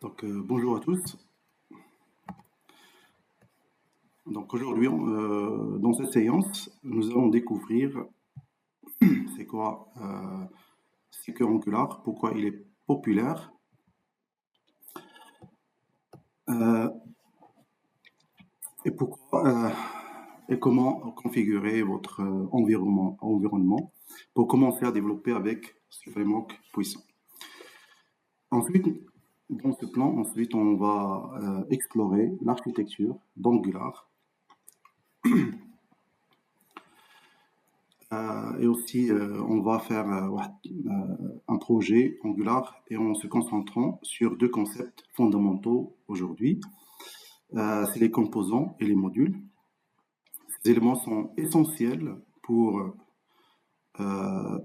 Bonjour à tous. Aujourd'hui, dans cette séance, nous allons découvrir c'est quoi c'est que Angular, pourquoi il est populaire, euh, et pourquoi et comment configurer votre environnement pour commencer à développer avec ce framework puissant. Ensuite, dans ce plan, on va explorer l'architecture d'Angular. Et aussi, on va faire un projet Angular et en se concentrant sur deux concepts fondamentaux aujourd'hui. C'est les composants et les modules. Ces éléments sont essentiels pour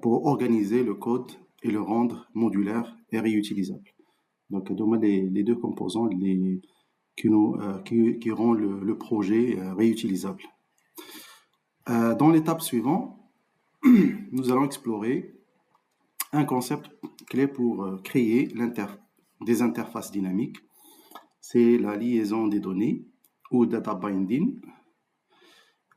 organiser le code et le rendre modulaire et réutilisable. Donc, les deux composants qui rendent le projet réutilisable. Dans l'étape suivante, nous allons explorer un concept clé pour créer des interfaces dynamiques. C'est la liaison des données ou data binding.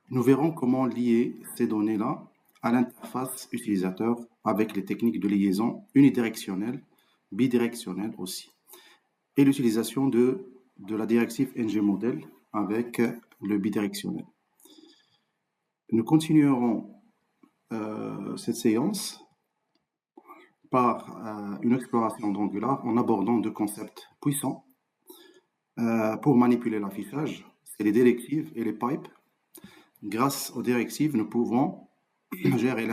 Nous verrons comment lier ces données-là à l'interface utilisateur avec les techniques de liaison unidirectionnelle, bidirectionnelle aussi, et l'utilisation de la directive ngModel avec le bidirectionnel. Nous continuerons cette séance par une exploration d'Angular en abordant deux concepts puissants pour manipuler l'affichage, c'est les directives et les pipes. Grâce aux directives, nous pouvons gérer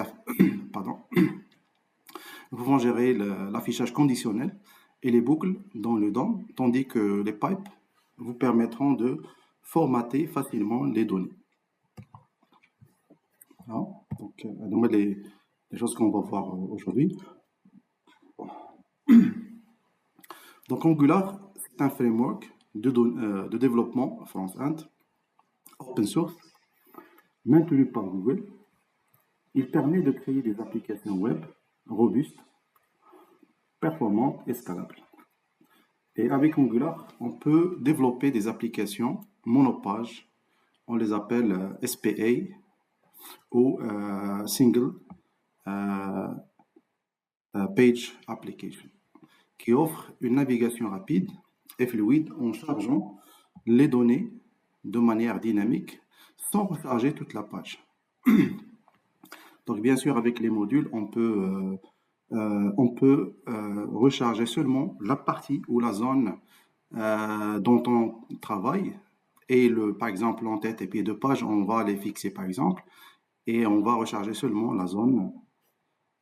l'affichage conditionnel et les boucles dans le DOM, tandis que les pipes vous permettront de formater facilement les données. Donc, les choses qu'on va voir aujourd'hui. Donc, Angular, c'est un framework de développement front-end, open source, maintenu par Google. Il permet de créer des applications web robustes, performantes et scalables. Et avec Angular, on peut développer des applications monopages, on les appelle SPA ou Single Page Application, qui offre une navigation rapide et fluide en chargeant les données de manière dynamique sans recharger toute la page. Donc bien sûr, avec les modules, on peut recharger seulement la partie ou la zone dont on travaille. Et par exemple, en tête et pied de page, on va les fixer par exemple, et on va recharger seulement la zone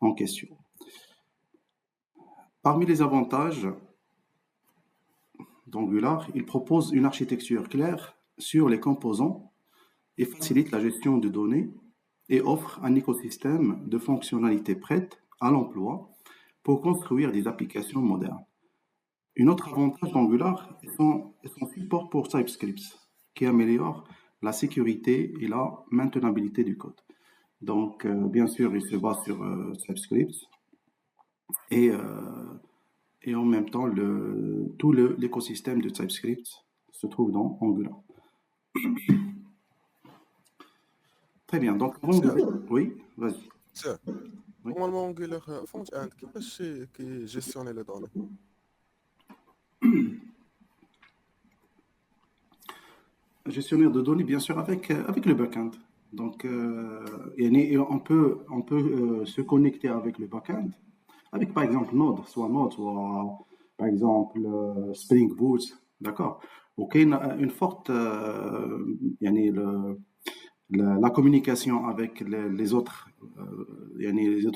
en question. Parmi les avantages d'Angular, il propose une architecture claire sur les composants et facilite la gestion de données et offre un écosystème de fonctionnalités prêtes à l'emploi pour construire des applications modernes. Un autre avantage d'Angular est son support pour TypeScript, qui améliore la sécurité et la maintenabilité du code. Donc, bien sûr, il se base sur TypeScript et en même temps, tout l'écosystème de TypeScript se trouve dans Angular. Très bien, donc oui, vas-y. Oui. Normalement, Angular front-end, كيفاش كيجيستيوني لي دوني؟ Gestionnaire de données, bien sûr, avec le backend. Donc, on peut se connecter avec le backend, avec par exemple Node, soit par exemple Spring Boot, d'accord. Ok, une forte, la communication avec les autres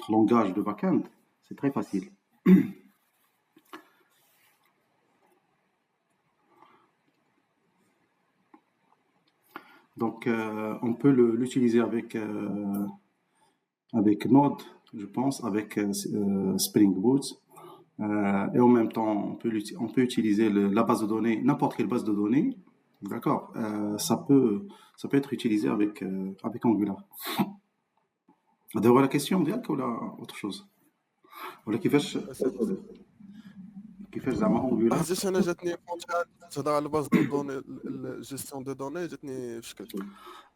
langages de backend, c'est très facile. Donc, on peut l'utiliser avec Node, je pense, avec Spring Boot. Et en même temps, on peut utiliser la base de données, n'importe quelle base de données. D'accord, ça peut être utilisé avec Angular. D'avoir la question, ou autre chose. Voilà, كيفاش زعما انجولار. حيتاش انا جاتني فهمت تهضر على باز دو دوني الجيستيون دو دوني جاتني في شكل.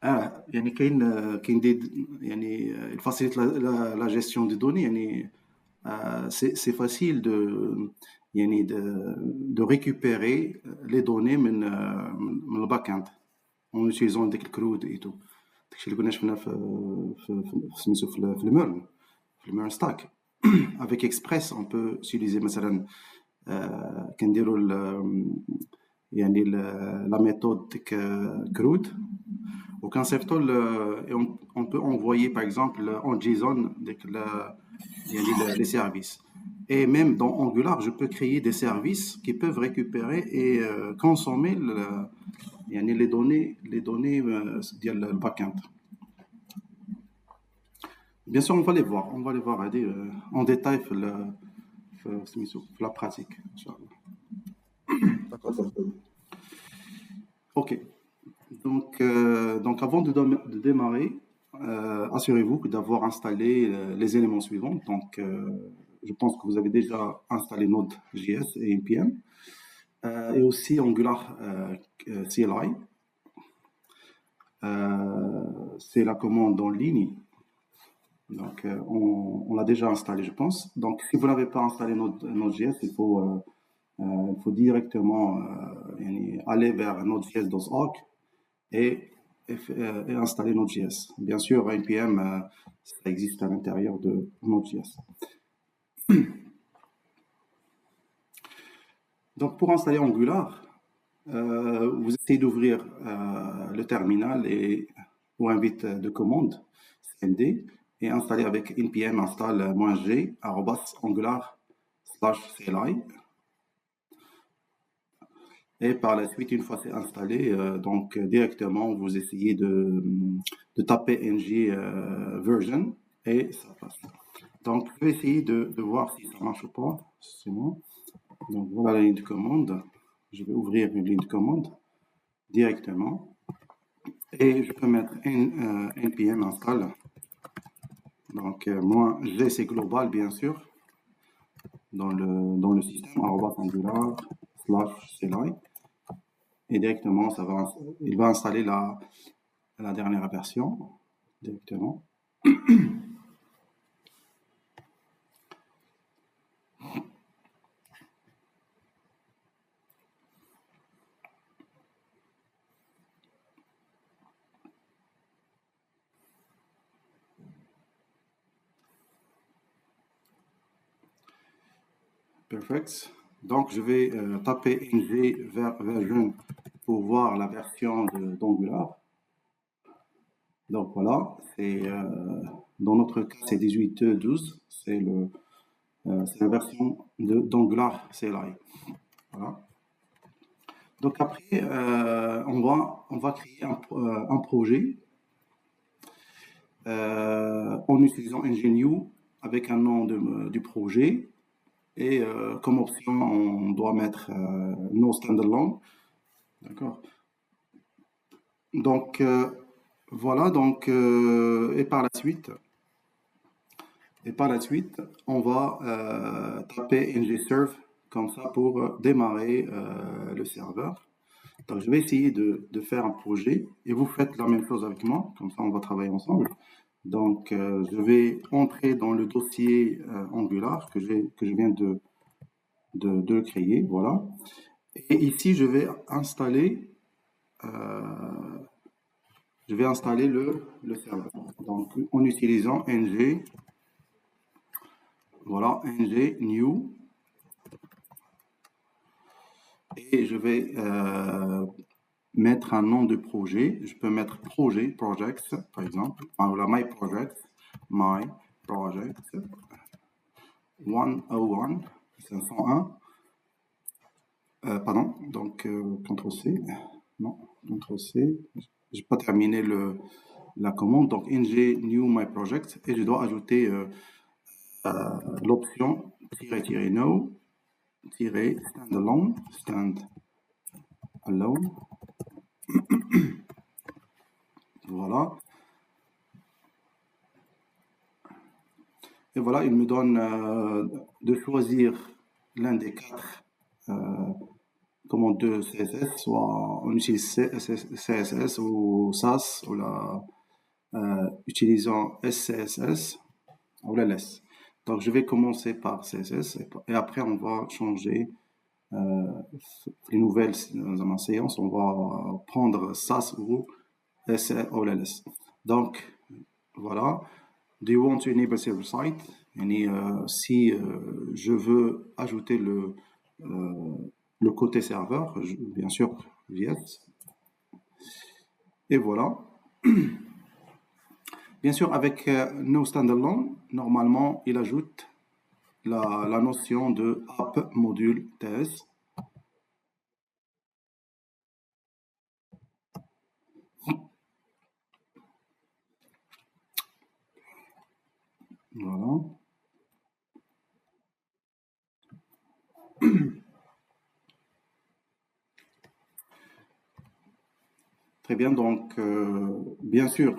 يعني كاين دي يعني الفاسيليت لا جيستيون دي دوني يعني c'est facile يعني de récupérer les données من الباك-اند en utilisant ديك الكرود et tout. داكشي اللي كنا شفنا في سميتو في الميرن ستاك. Avec Express on peut utiliser مثلا كنديروا يعني la méthode ديك CRUD وكنصيفطوا on peut envoyer par exemple en JSON ديك يعني les services. Et même dans Angular, je peux créer des services qui peuvent récupérer et consommer يعني les données ديال الباك-اند. Bien sûr, on va les voir en détail في la pratique. Inch'Allah. داكوغ. Ok. Donc avant de démarrer, assurez-vous d'avoir installé les éléments suivants. Donc, je pense que vous avez déjà installé Node.js et NPM, et aussi Angular CLI. C'est la commande en ligne. Donc, on l'a déjà installé, je pense. Donc, si vous n'avez pas installé Node.js, il faut directement aller vers node.js.org et installer Node.js. Bien sûr, NPM, ça existe à l'intérieur de Node.js. Donc, pour installer Angular, vous essayez d'ouvrir le terminal ou un bit de commande cmd et installer avec npm install -g @angular/cli. Et par la suite, une fois c'est installé, donc directement vous essayez de taper ng version et ça passe. Donc je vais essayer de voir si ça marche ou pas. C'est bon. Donc voilà la ligne de commande. Je vais ouvrir une ligne de commande directement et je peux mettre npm install. Donc moi j'ai c'est global bien sûr dans le système @angular/cli. Et directement, il va installer la dernière version directement. Perfect. Donc, je vais taper ng version pour voir la version d'Angular. Donc voilà, dans notre cas, c'est 18.12, c'est la version d'Angular CLI. Voilà. Donc après, on va créer un projet en utilisant ng-new avec un nom du projet. Et comme option, on doit mettre no standalone. D'accord. Donc, voilà. Donc, et par la suite, on va taper ng-serve comme ça pour démarrer le serveur. Donc, je vais essayer de faire un projet et vous faites la même chose avec moi. Comme ça, on va travailler ensemble. Donc, je vais entrer dans le dossier Angular que je viens de créer, voilà. Et ici, je vais installer le serveur. Donc, en utilisant ng, voilà, ng-new. Et je vais mettre un nom de projet. Je peux mettre projects, par exemple. Voilà, my project 101. 501. Pardon, donc CTRL-C. Non, CTRL-C. Je n'ai pas terminé la commande. Donc, ng-new my project. Et je dois ajouter l'option -no standalone. Voilà. Et voilà, il me donne de choisir l'un des 4 commande de CSS, soit on utilise CSS ou SAS, ou utilisant SCSS ou la LS. Donc je vais commencer par CSS et après on va changer les nouvelles dans ma séance, on va prendre SAS ou LS. Donc voilà. Do you want to enable server side? Si je veux ajouter le côté serveur, bien sûr, yes. Et voilà. Bien sûr, avec No Standalone, normalement, il ajoute la notion de app module TS. Voilà. Très bien, donc bien sûr,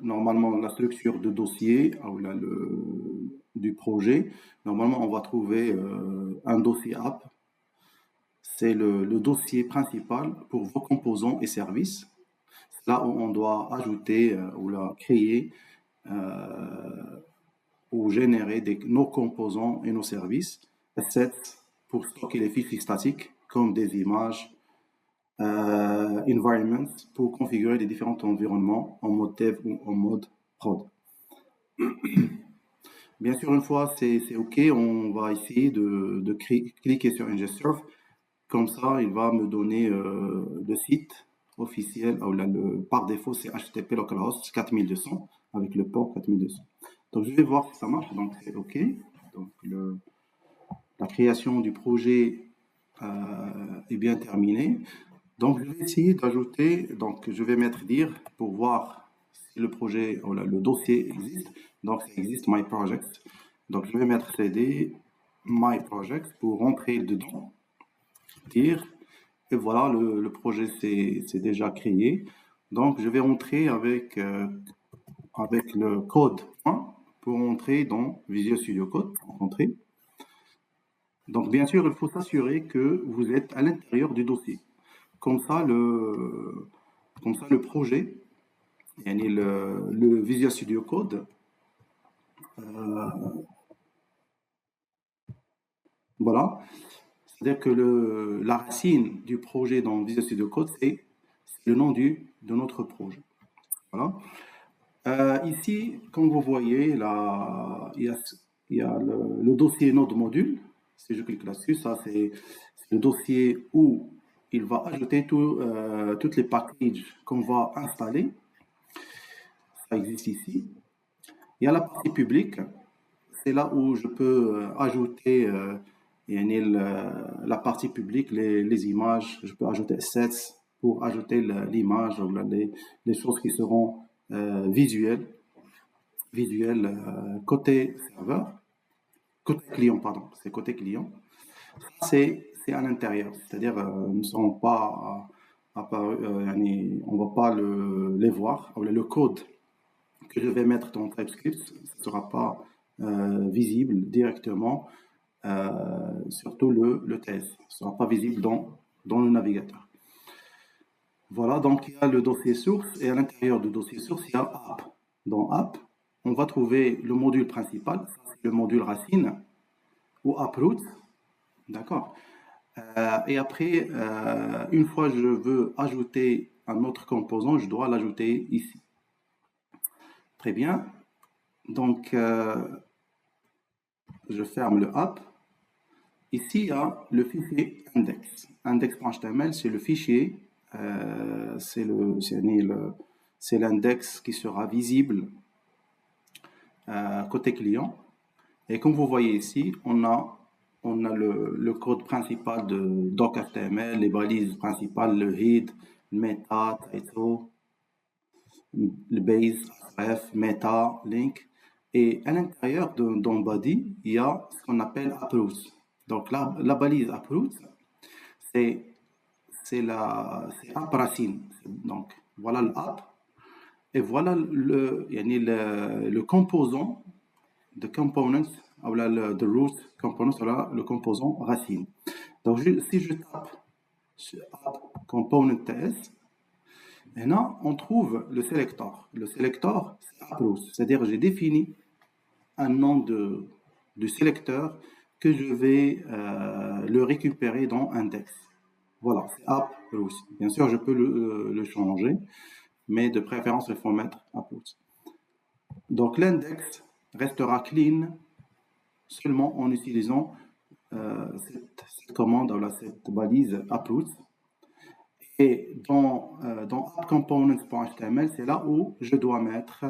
normalement la structure de dossier du projet, normalement on va trouver un dossier app. C'est le dossier principal pour vos composants et services. Là où on doit ajouter ou créer ou générer nos composants et nos services. Assets pour stocker les fichiers statiques comme des images, environments pour configurer les différents environnements en mode dev ou en mode prod. Bien sûr, une fois c'est OK, on va essayer de cliquer sur Ingestsurf. Comme ça, il va me donner le site officiel. Par défaut, c'est HTTP localhost 4200 avec le port 4200. Donc, je vais voir si ça marche. Donc, c'est OK. Donc, la création du projet est bien terminée. Donc, je vais essayer d'ajouter. Donc, je vais mettre dire pour voir si le projet, le dossier existe. Donc, ça existe, My Project. Donc, je vais mettre cd My Project pour rentrer dedans. Dire. Et voilà, le projet c'est déjà créé. Donc, je vais entrer avec le code 1 pour entrer dans Visual Studio Code. Entrer. Donc, bien sûr, il faut s'assurer que vous êtes à l'intérieur du dossier. Comme ça, le projet, le Visual Studio Code, voilà. C'est-à-dire que la racine du projet dans Visual Studio Code, c'est le nom de notre projet. Voilà. Ici, comme vous voyez, là, il y a le dossier node module. Si je clique là-dessus, ça c'est le dossier où il va ajouter toutes les packages qu'on va installer. Ça existe ici. Il y a la partie publique. C'est là où je peux ajouter la partie publique, les images. Je peux ajouter assets pour ajouter l'image, les choses qui seront visuelles côté serveur, côté client, pardon, c'est côté client. C'est à l'intérieur, c'est-à-dire nous ne sommes pas on va pas les voir. Le code que je vais mettre dans TypeScript ne sera pas visible directement, surtout le TS, ne sera pas visible dans le navigateur. Voilà, donc il y a le dossier source et à l'intérieur du dossier source, il y a app. Dans app, on va trouver le module principal, le module racine ou AppRoot, d'accord. Et après, une fois je veux ajouter un autre composant, je dois l'ajouter ici. Très bien. Donc, je ferme le app. Ici, il y a le fichier index. Index.html, c'est le fichier, c'est l'index qui sera visible côté client. Et comme vous voyez ici, on a le code principal de doc.html, les balises principales, le head, le meta, title, le base, ref, meta, link. Et à l'intérieur dans body, il y a ce qu'on appelle approach. Donc la balise approach, c'est app racine. Donc voilà l'app. Et voilà le composant, the component ou là, the root component, là, le composant racine. Donc, si je tape sur app component TS, et là, on trouve le selector. Le selector, c'est AppRoot. C'est-à-dire, j'ai défini un nom de sélecteur que je vais le récupérer dans index. Voilà, c'est AppRoot. Bien sûr, je peux le changer, mais de préférence, il faut mettre AppRoot. Donc, l'index restera clean seulement en utilisant cette commande, voilà, cette balise AppRoot. Et dans appComponents.html, c'est là où je dois mettre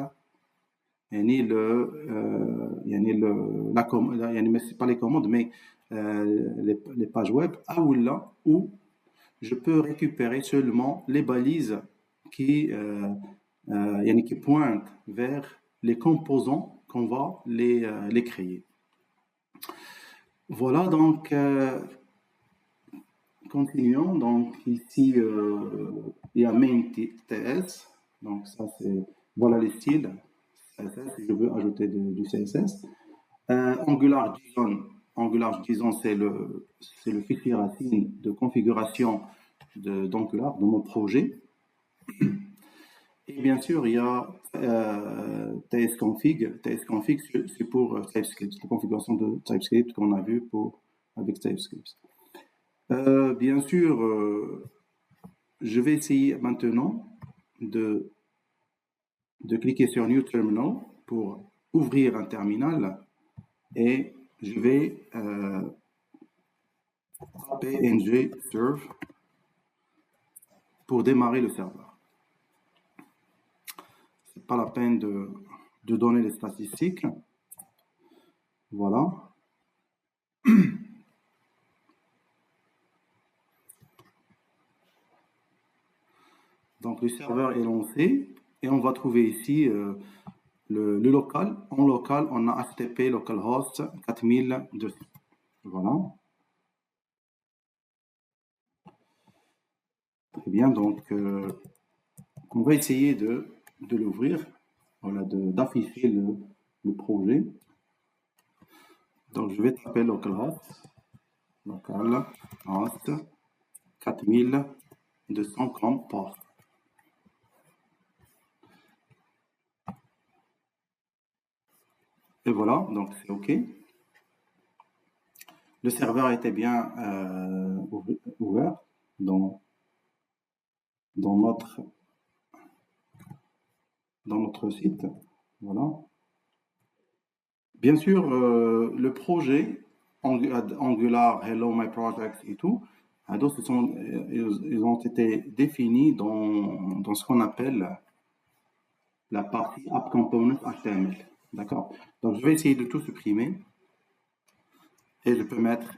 pas les commandes, mais les pages web, là où je peux récupérer seulement les balises qui pointent vers les composants qu'on va les créer. Voilà, donc continuons. Donc ici, il y a main.ts. Donc ça, c'est, voilà les styles CSS, si je veux ajouter du CSS. AngularJSON, c'est le fichier racine de configuration d'Angular, de mon projet. Et bien sûr, il y a tsconfig. Tsconfig, c'est pour TypeScript, la configuration de TypeScript qu'on a vu avec TypeScript. Bien sûr, je vais essayer maintenant de cliquer sur New Terminal pour ouvrir un terminal et je vais taper ng serve pour démarrer le serveur. C'est pas la peine de donner les statistiques. Voilà. Donc le serveur est lancé et on va trouver ici le local. En local, on a HTTP localhost 4002. Voilà. Très bien, donc on va essayer de l'ouvrir, voilà, d'afficher le projet. Donc je vais taper localhost 4200 comme port. Et voilà, donc c'est OK. Le serveur était bien ouvert dans notre site. Voilà. Bien sûr, le projet Angular, Hello My Project et tout, ils ont été définis dans ce qu'on appelle la partie App Component HTML. D'accord. Donc, je vais essayer de tout supprimer. Et je peux mettre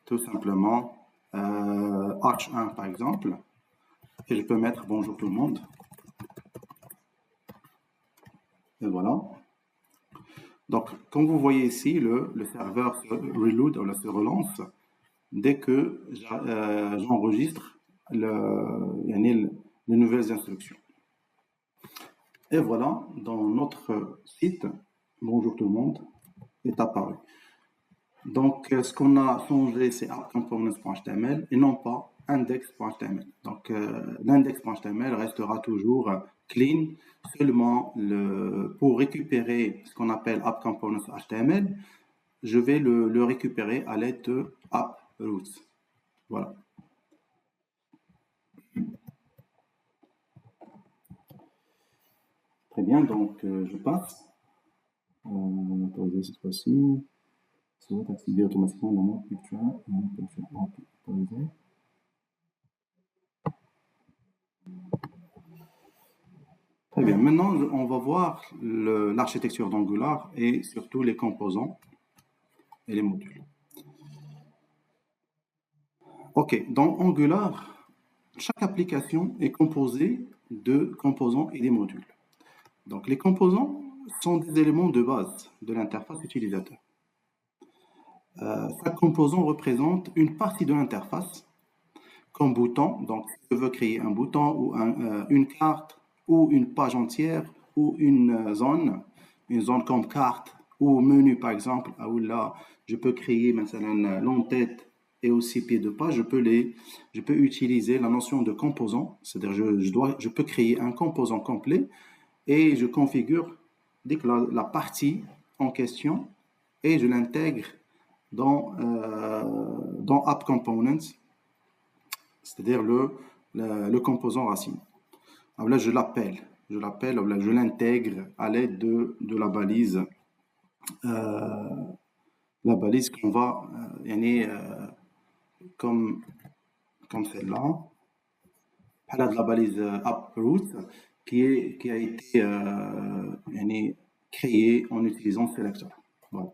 tout simplement Arch1 par exemple. Et je peux mettre bonjour tout le monde. Et voilà. Donc, comme vous voyez ici, le serveur se reload, ou se relance dès que j'enregistre les nouvelles instructions. Et voilà, dans notre site, bonjour tout le monde, est apparu. Donc, ce qu'on a changé, c'est appcomponents.html et non pas index.html. Donc, l'index.html restera toujours clean. Seulement, pour récupérer ce qu'on appelle appcomponents.html, je vais le récupérer à l'aide de AppRoots. Voilà. Très bien, donc je passe. On va poser cette fois-ci. Ça va activer automatiquement dans mon picture. Très bien. Maintenant, on va voir l'architecture d'Angular et surtout les composants et les modules. OK. Dans Angular, chaque application est composée de composants et des modules. Donc, les composants sont des éléments de base de l'interface utilisateur. Chaque composant représente une partie de l'interface, comme bouton. Donc, si je veux créer un bouton ou une carte ou une page entière ou une zone comme carte ou menu par exemple, où là, je peux créer maintenant l'entête et aussi pied de page, je peux utiliser la notion de composant, c'est-à-dire je peux créer un composant complet et je configure dès que la partie en question et je l'intègre dans App Components, c'est-à-dire le composant racine. Alors là, je l'intègre à l'aide de la balise qu'on va, comme celle-là, de la balise uproot qui a été créée en utilisant Selector. Voilà.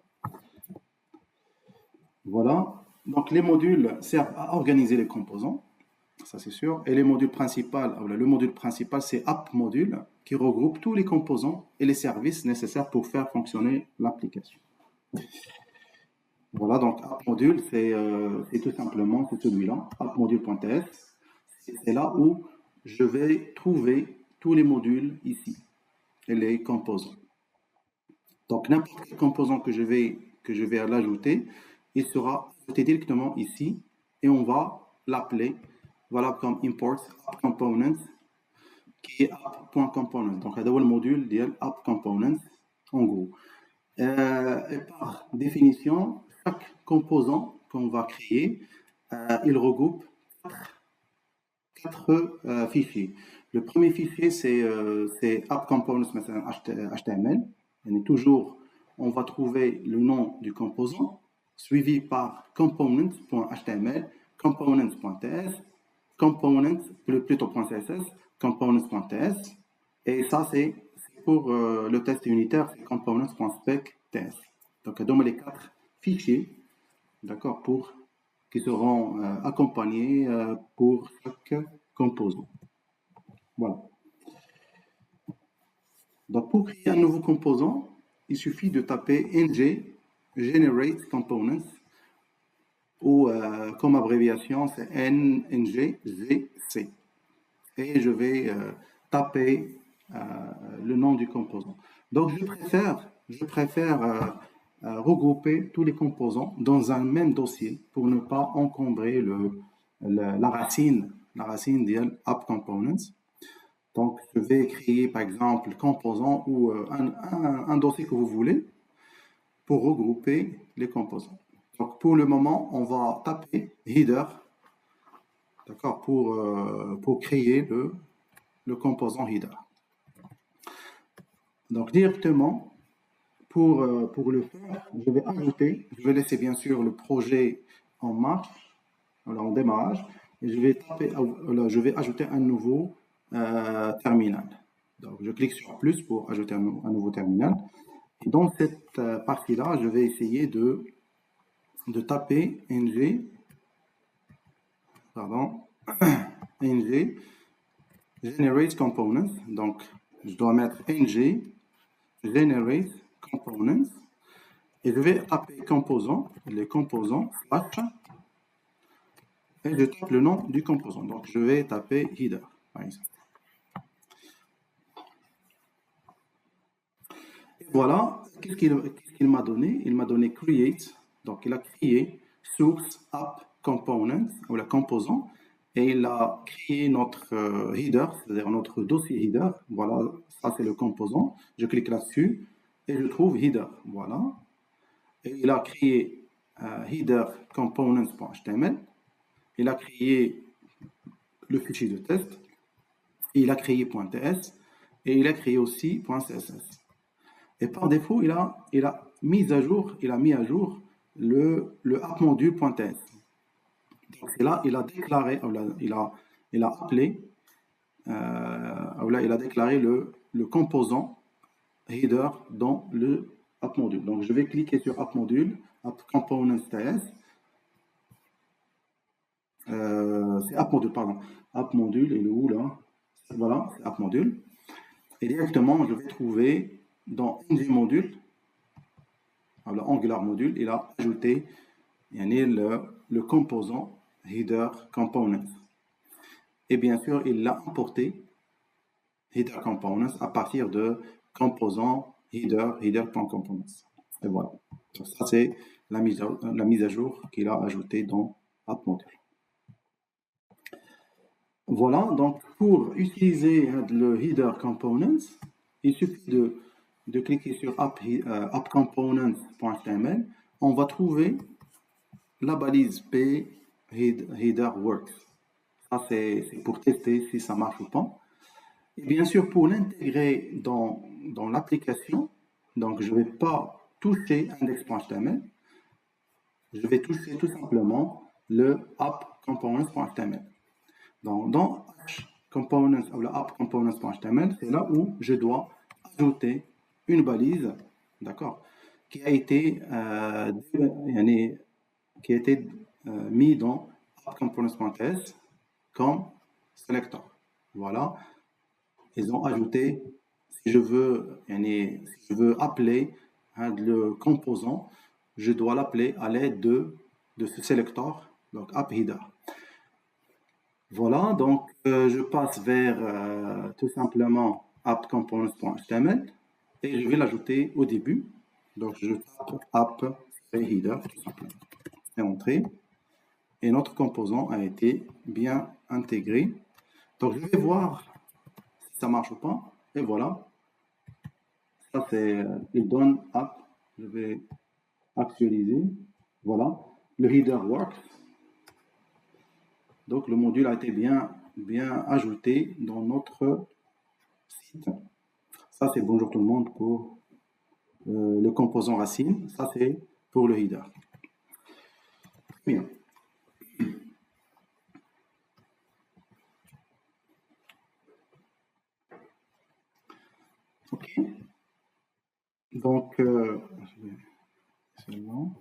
Voilà. Donc les modules servent à organiser les composants, ça c'est sûr. Et le module principal, c'est App Module qui regroupe tous les composants et les services nécessaires pour faire fonctionner l'application. Voilà, donc App Module, c'est tout simplement celui-là, appmodule.ts. C'est là où je vais trouver tous les modules ici et les composants. Donc n'importe quel composant que je vais l'ajouter, il sera ajouté directement ici et on va l'appeler, voilà, comme import app component qui est app.component. Donc c'est le module de app component en gros. Et par définition, chaque composant qu'on va créer, il regroupe quatre fichiers. Le premier fichier, c'est app components HTML. On va trouver le nom du composant, suivi par components.html, components.ts, .css, components.ts, et ça c'est pour le test unitaire, c'est components.spec.ts. Donc, donne les 4 fichiers, d'accord, qui seront accompagnés pour chaque composant. Voilà. Donc, pour créer un nouveau composant, il suffit de taper ng generate components ou comme abréviation c'est ngzc. Et je vais taper le nom du composant. Donc, je préfère regrouper tous les composants dans un même dossier pour ne pas encombrer la racine de App Components. Donc, je vais créer par exemple composant ou un dossier que vous voulez pour regrouper les composants. Donc, pour le moment, on va taper header, d'accord, pour créer le composant header. Donc, directement, pour le faire, je vais laisser bien sûr le projet en marche, en démarrage, et je vais ajouter un nouveau terminal. Donc, je clique sur plus pour ajouter un nouveau terminal. Et dans cette partie-là, je vais essayer de taper ng generate components. Donc, je dois mettre ng generate components et je vais taper les composants slash et je tape le nom du composant. Donc, je vais taper header, par exemple. Et voilà, qu'est-ce qu'il m'a donné? Il m'a donné create, donc il a créé source app component, ou la composant, et il a créé notre header, c'est-à-dire notre dossier header. Voilà, ça c'est le composant. Je clique là-dessus et je trouve header. Voilà. Et il a créé header components.html. Il a créé le fichier de test. Il a créé .ts et il a créé aussi .css. Et par défaut, il a mis à jour le appmodule.ts. Et là, il a déclaré, il a appelé, il a déclaré le composant header dans le appmodule. Donc, je vais cliquer sur appmodule, appcomponents.ts. C'est appmodule, pardon. Appmodule, il est où là? Voilà, c'est appmodule. Et directement, je vais trouver dans ng module, Angular module, il a ajouté le composant header component. Et bien sûr, il l'a importé header components à partir de composant header.components. Et voilà. Donc, ça, c'est la mise à jour qu'il a ajoutée dans AppModule. Voilà, donc pour utiliser le header components, il suffit de cliquer sur appcomponents.html. On va trouver la balise P header works. Ça, c'est pour tester si ça marche ou pas. Et bien sûr, pour l'intégrer dans l'application, donc je ne vais pas toucher index.html. Je vais toucher tout simplement le appcomponents.html. Donc, dans components ou la appcomponents.html, c'est là où je dois ajouter une balise, d'accord, qui a été mis dans appcomponents.s comme selector. Voilà, ils ont ajouté, si je veux appeler le composant, je dois l'appeler à l'aide de ce selector, donc appHeader. Voilà, donc je passe vers tout simplement appcomponents.html et je vais l'ajouter au début. Donc je tape app-header tout simplement. Et entrée. Et notre composant a été bien intégré. Donc je vais voir si ça marche ou pas. Et voilà. Ça c'est, il donne app. Je vais actualiser. Voilà. Le header works. Donc le module a été bien ajouté dans notre site. Ça c'est bonjour tout le monde pour le composant racine. Ça c'est pour le header. Bien. Ok. Donc c'est bon.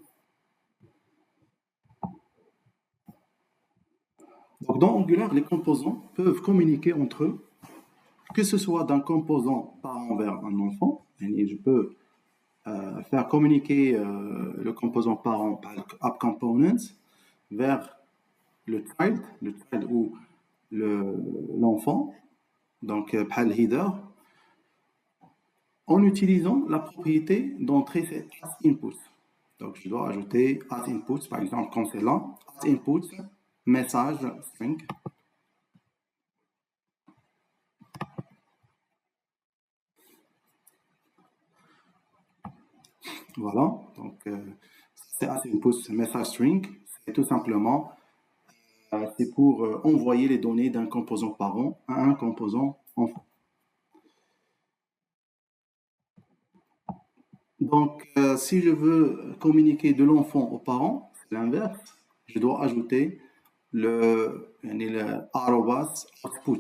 Donc, dans Angular, les composants peuvent communiquer entre eux, que ce soit d'un composant parent vers un enfant. Et je peux faire communiquer le composant parent par appComponents vers le child ou l'enfant, donc par le header, en utilisant la propriété d'entrée c'est asInput. Donc, je dois ajouter asInput, par exemple, quand c'est là, asInput, message string. Voilà, donc c'est asInput, message string. C'est tout simplement c'est pour envoyer les données d'un composant parent à un composant enfant. Donc, si je veux communiquer de l'enfant au parent, c'est l'inverse. Je dois ajouter le arrobas output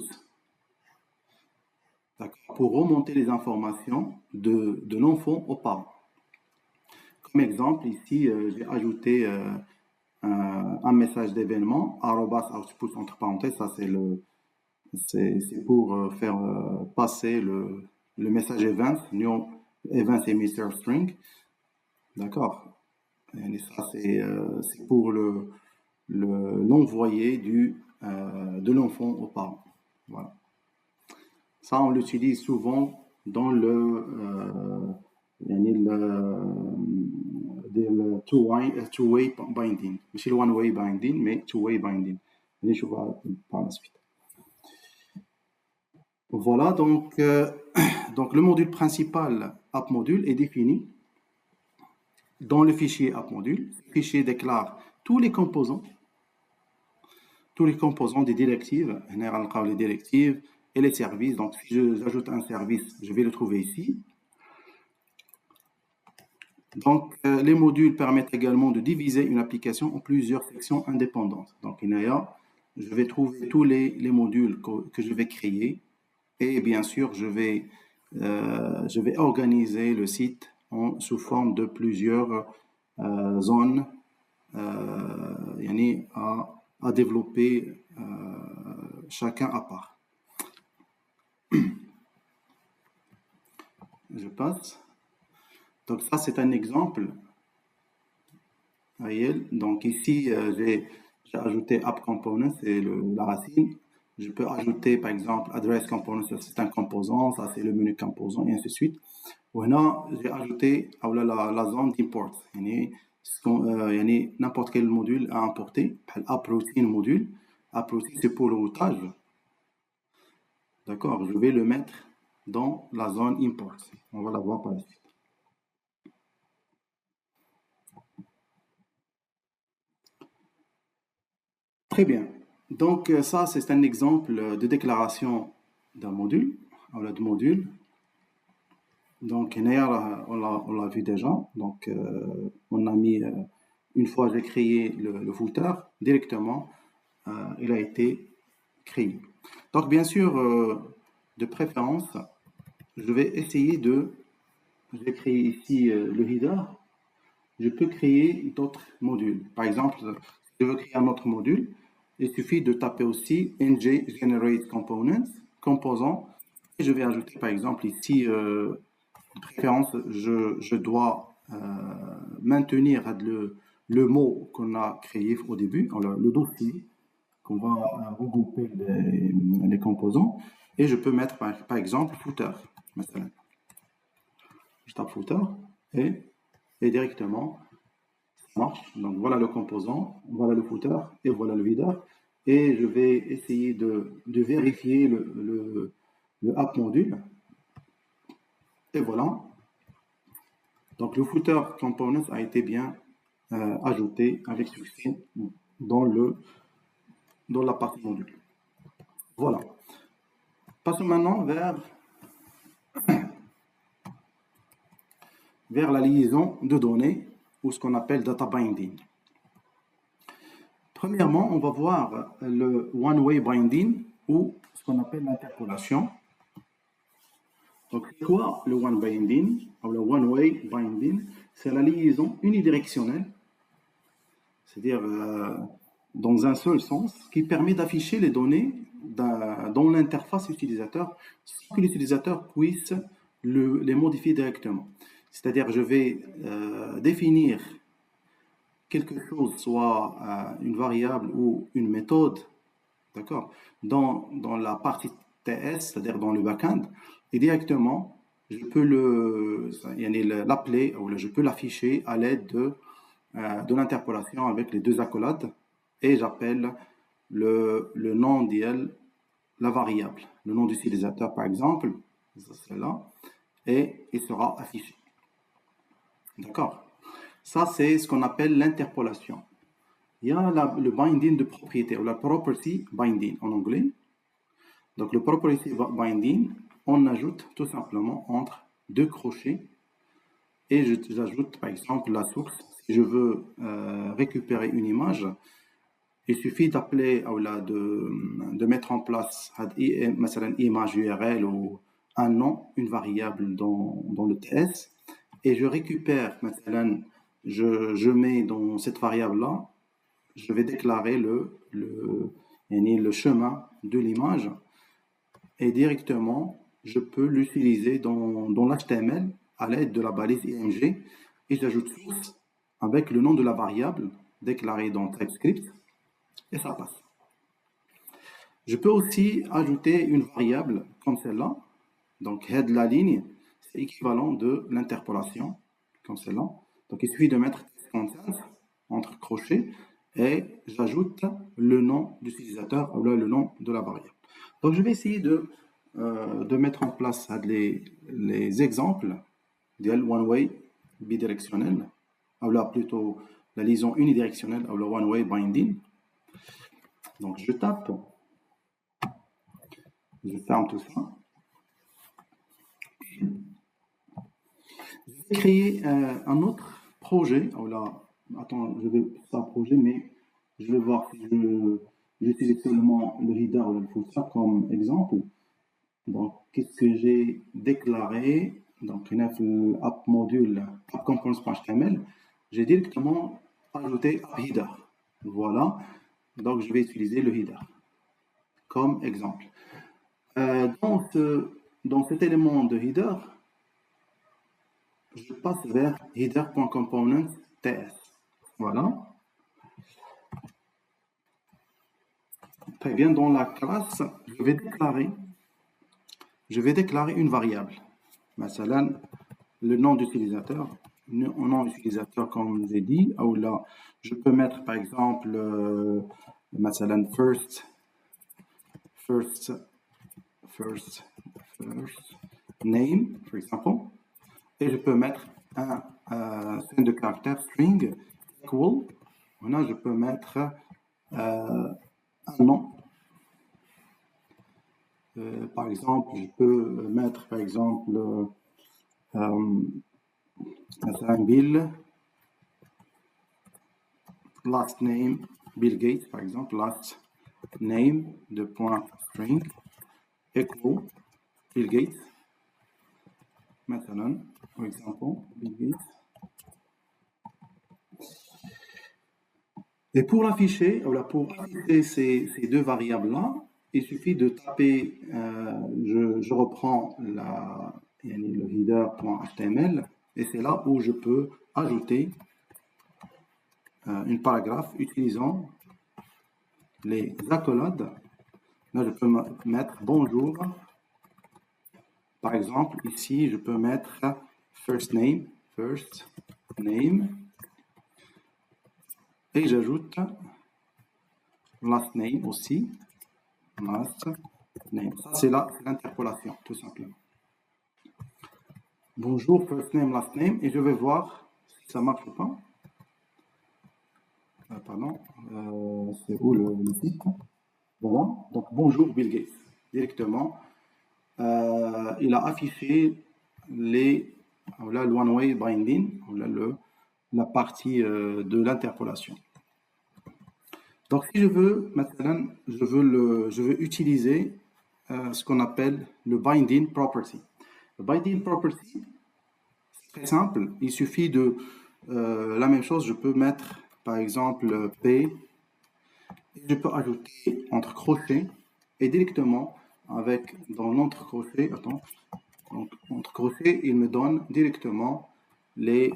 pour remonter les informations de l'enfant au parent. Comme exemple, ici, j'ai ajouté un message d'événement, arrobas output entre parenthèses, ça c'est pour faire passer le message event, new event emitter string, d'accord. Et ça c'est pour l'envoyer de l'enfant au parent. Voilà. Ça on l'utilise souvent dans le two-way binding. مش le one-way binding, mais two-way binding. Je vais par la suite. Voilà, donc le module principal AppModule est défini dans le fichier AppModule. Le fichier déclare tous les composants des directives, les directives et les services. Donc, si j'ajoute un service, je vais le trouver ici. Donc, les modules permettent également de diviser une application en plusieurs sections indépendantes. Donc, je vais trouver tous les modules que je vais créer. Et bien sûr, je vais organiser le site sous forme de plusieurs zones à développer chacun à part. Je passe. Donc ça, c'est un exemple réel. Donc ici, j'ai ajouté appComponents, c'est la racine. Je peux ajouter, par exemple, address component, c'est un composant, ça c'est le menu composant, et ainsi de suite. وهنا j'ai ajouté la zone d'import يعني يعني n'importe quel module à importer بحال aproutine module aproutine c'est pour le routage. D'accord, je vais le mettre dans la zone import. On va la voir par la suite. Très bien. Donc ça, c'est un exemple de déclaration d'un module, de module. Donc on l'a vu déjà. Donc on a mis, une fois j'ai créé le footer, directement, il a été créé. Donc bien sûr, de préférence, je vais essayer je vais créer ici le header. Je peux créer d'autres modules. Par exemple, si je veux créer un autre module, il suffit de taper aussi ng generate components, composant, et je vais ajouter par exemple ici, de préférence, je dois maintenir le mot qu'on a créé au début, le dossier, qu'on va regrouper les composants, et je peux mettre par exemple footer. Je tape footer et directement ça marche. Donc voilà le composant, voilà le footer et voilà le header. Et je vais essayer de vérifier le app module. Et voilà. Donc le footer component a été bien ajouté avec succès dans la partie module. Voilà. Passons maintenant vers la liaison de données, ou ce qu'on appelle data binding. Premièrement, on va voir le one-way binding, ou ce qu'on appelle l'interpolation. Donc, c'est quoi le one-way binding, ou le one-way binding? C'est la liaison unidirectionnelle, c'est-à-dire dans un seul sens, qui permet d'afficher les données dans l'interface utilisateur sans que l'utilisateur puisse les modifier directement. C'est-à-dire, je vais définir quelque chose, soit une variable ou une méthode, d'accord, dans la partie TS, c'est-à-dire dans le backend, et directement, je peux l'appeler, ou je peux l'afficher à l'aide de l'interpolation avec les deux accolades, et j'appelle le nom d'elle, la variable, le nom d'utilisateur par exemple, c'est là, et il sera affiché. D'accord? Ça, c'est ce qu'on appelle l'interpolation. Il y a le binding de propriété, ou la property binding en anglais. Donc, le property binding, on ajoute tout simplement entre deux crochets. Et j'ajoute par exemple la source. Si je veux récupérer une image, il suffit d'appeler, ou de mettre en place une image URL ou un nom, une variable dans le TS. Et je récupère, je mets dans cette variable-là, je vais déclarer le chemin de l'image et directement, je peux l'utiliser dans l'HTML à l'aide de la balise img et j'ajoute source avec le nom de la variable déclarée dans TypeScript et ça passe. Je peux aussi ajouter une variable comme celle-là, donc head la ligne, c'est équivalent de l'interpolation comme celle-là. Donc il suffit de mettre content entre crochets et j'ajoute le nom d'utilisateur ou le nom de la variable. Donc je vais essayer de mettre en place les exemples de one-way bidirectionnel, ou là plutôt la liaison unidirectionnelle ou le one-way binding. Donc je tape, je ferme tout ça. Je vais créer un autre projet. Oh là, attends, je vais faire un projet, mais je vais voir si j'utilise seulement le header ou le footer comme exemple. Donc, qu'est-ce que j'ai déclaré? Donc, app module app components.html, j'ai directement ajouté header. Voilà. Donc, je vais utiliser le header comme exemple. Dans cet élément de header, je passe vers header.components.ts. Voilà. Très bien. Dans la classe, je vais déclarer une variable. مثلا le nom d'utilisateur. Nom utilisateur, comme j'ai dit, ou là, je peux mettre par exemple, مثلا first name, par exemple, et je peux mettre un string de caractère string equal. Maintenant, je peux mettre un nom. Par exemple, je peux mettre par exemple un Bill, last name Bill Gates, par exemple, last name de point string equal Bill Gates. Maintenant, par exemple, Bill Gates. Et pour l'afficher, pour afficher ces deux variables-là, il suffit de taper, je reprends le header.html, et c'est là où je peux ajouter une paragraphe utilisant les accolades. Là, je peux mettre bonjour. Par exemple, ici, je peux mettre first name, et j'ajoute last name aussi. Last name. Ça, c'est l'interpolation, tout simplement. Bonjour, first name, last name, et je vais voir si ça marche ou pas. Pardon, c'est où le site? Voilà, donc bonjour Bill Gates. Directement, il a affiché le one-way binding, la partie de l'interpolation. Donc, si je veux, maintenant, je veux utiliser ce qu'on appelle le binding property. Le binding property, c'est très simple. Il suffit de la même chose. Je peux mettre, par exemple, P. Et je peux ajouter entre crochets et directement dans l'entre crochet. Attends. Donc, entre crochets, il me donne directement les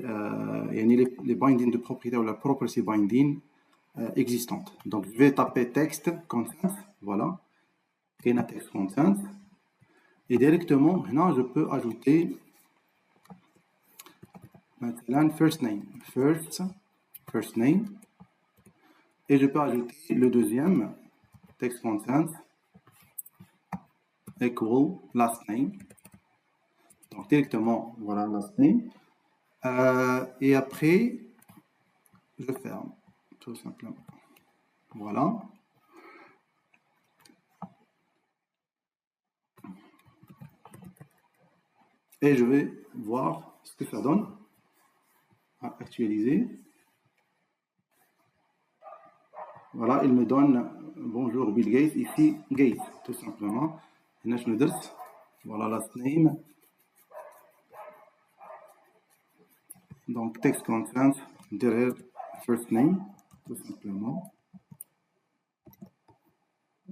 bindings de propriété ou la property binding existante. Donc, je vais taper texte content, voilà, et un texte content, et directement, maintenant, je peux ajouter maintenant first name, et je peux ajouter le deuxième text content equal last name. Donc, directement, voilà, last name. Et après, je ferme, tout simplement. Voilà. Et je vais voir ce que ça donne. Actualiser. Voilà, il me donne bonjour Bill Gates. Ici, Gates, tout simplement. Voilà, last name. Donc, text content derrière first name, tout simplement.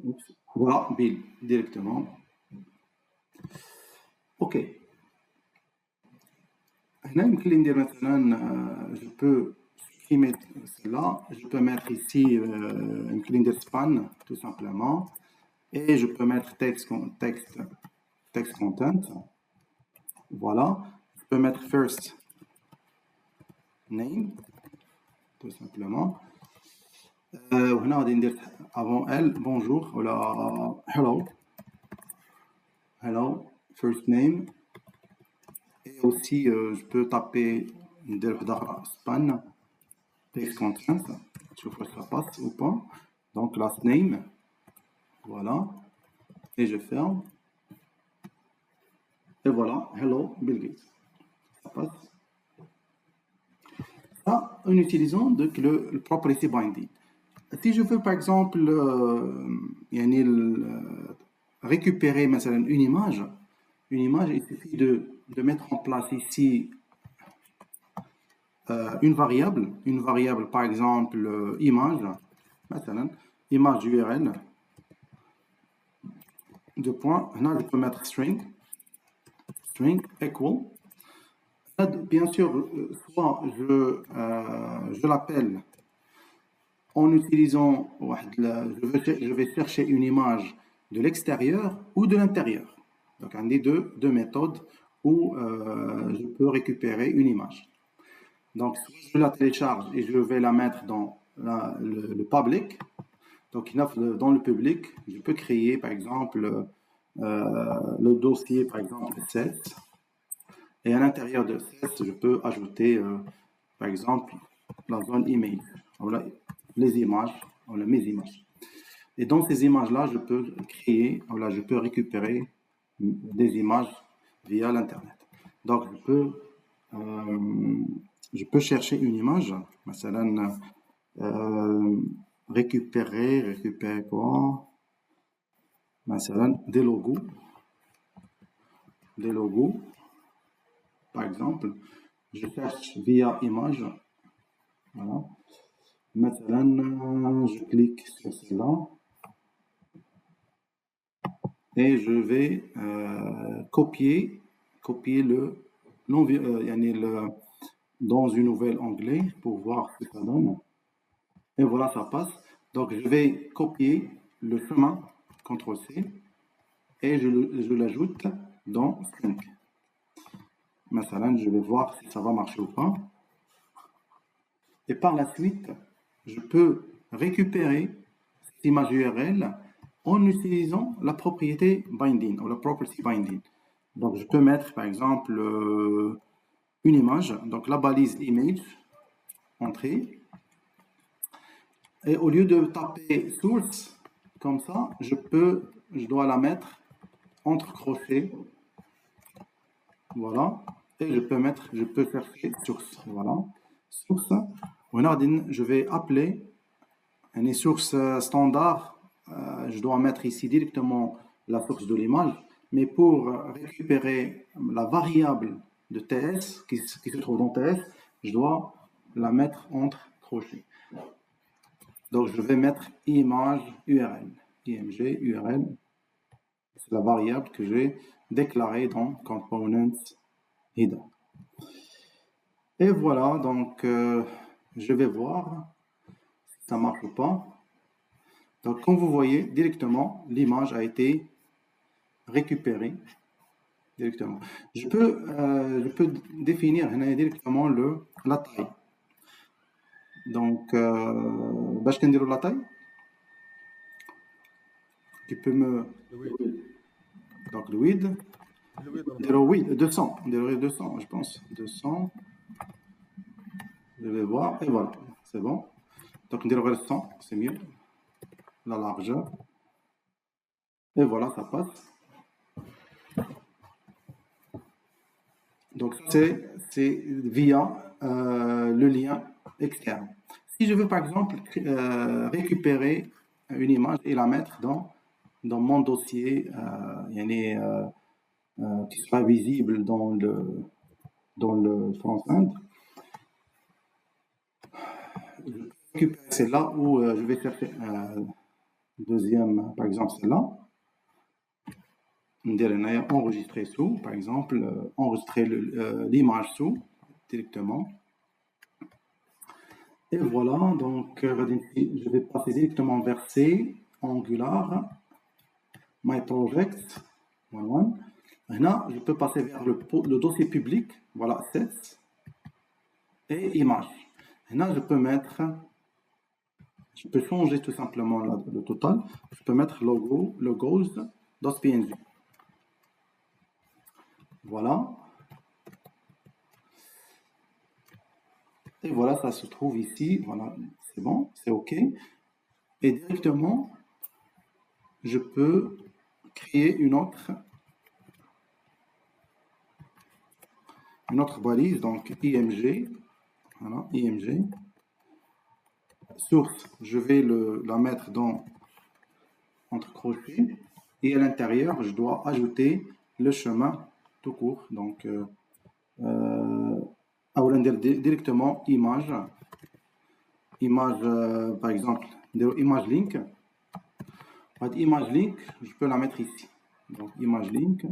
Oups. Voilà, Bill, directement. OK. Maintenant, je peux supprimer cela. Je peux mettre ici un calendar span, tout simplement. Et je peux mettre text content. Voilà. Je peux mettre first name, tout simplement. On a dit avant elle, bonjour, voilà, hello, first name. Et aussi, je peux taper span, text content, je vois si ça passe ou pas. Donc, last name, voilà, et je ferme. Et voilà, hello, Bill Gates. Ça passe. Ça, en utilisant donc, le property binding. Si je veux, par exemple, récupérer une image, il suffit de mettre en place ici une variable, par exemple, image, image URL, deux points. Là, je peux mettre string equal. Bien sûr, soit je l'appelle en utilisant, je vais chercher une image de l'extérieur ou de l'intérieur. Donc, on a deux méthodes où je peux récupérer une image. Donc, je la télécharge et je vais la mettre dans le public. Donc, dans le public, je peux créer, par exemple, le dossier, par exemple, 7. Et à l'intérieur de 7, je peux ajouter, par exemple, la zone email. Voilà, les images, voilà, mes images. Et dans ces images-là, je peux créer, voilà, je peux récupérer des images via l'Internet. Donc, je peux chercher une image, مثلا, récupérer quoi? مثلا, des logos, par exemple. Je cherche via image, voilà. مثلا, je clique sur cela et je vais copier dans une nouvelle onglet pour voir ce que ça donne. Et voilà, ça passe. Donc, je vais copier le chemin, CTRL-C, et je l'ajoute dans Sync. Maintenant, je vais voir si ça va marcher ou pas. Et par la suite, je peux récupérer cette image URL en utilisant la propriété binding ou la property binding. Donc, je peux mettre, par exemple, une image, donc la balise image, entrée. Et au lieu de taper source, comme ça, je dois la mettre entre crochets. Voilà. Et je peux chercher source. Voilà. Source. Je vais appeler une source standard. Je dois mettre ici directement la source de l'image. Mais pour récupérer la variable de TS qui se trouve dans TS, je dois la mettre entre crochets. Donc, je vais mettre image URL, img URL. C'est la variable que j'ai déclarée dans component header. Et voilà, donc je vais voir si ça marche ou pas. Donc, comme vous voyez, directement, l'image a été récupérée directement. Je peux définir directement la taille. Donc, باش كنديروا la taille. Tu peux me... Donc, le width. Le width, 200. 200, je pense. 200. Je vais voir. Et voilà. C'est bon. Donc, on dirait 100. C'est mieux. La largeur. Et voilà, ça passe. Donc, c'est via le lien externe. Si je veux, par exemple, récupérer une image et la mettre dans mon dossier, qui sera visible dans le front-end. C'est là où je vais chercher deuxième, par exemple, c'est là. Enregistrer sous, par exemple, enregistrer l'image sous directement. Et voilà, donc je vais passer directement vers C, Angular, My Project, 1.1. Maintenant, je peux passer vers le dossier public, voilà, sets, et image. Maintenant, je peux changer tout simplement le total. Je peux mettre logos.png. Voilà. Et voilà, ça se trouve ici. Voilà, c'est bon, c'est OK. Et directement, je peux créer une autre balise, donc img. Voilà, img. Source, je vais la mettre entre crochets. Et à l'intérieur, je dois ajouter le chemin tout court. Donc, directement image, par exemple, image link. Image link, je peux la mettre ici. Donc, image link,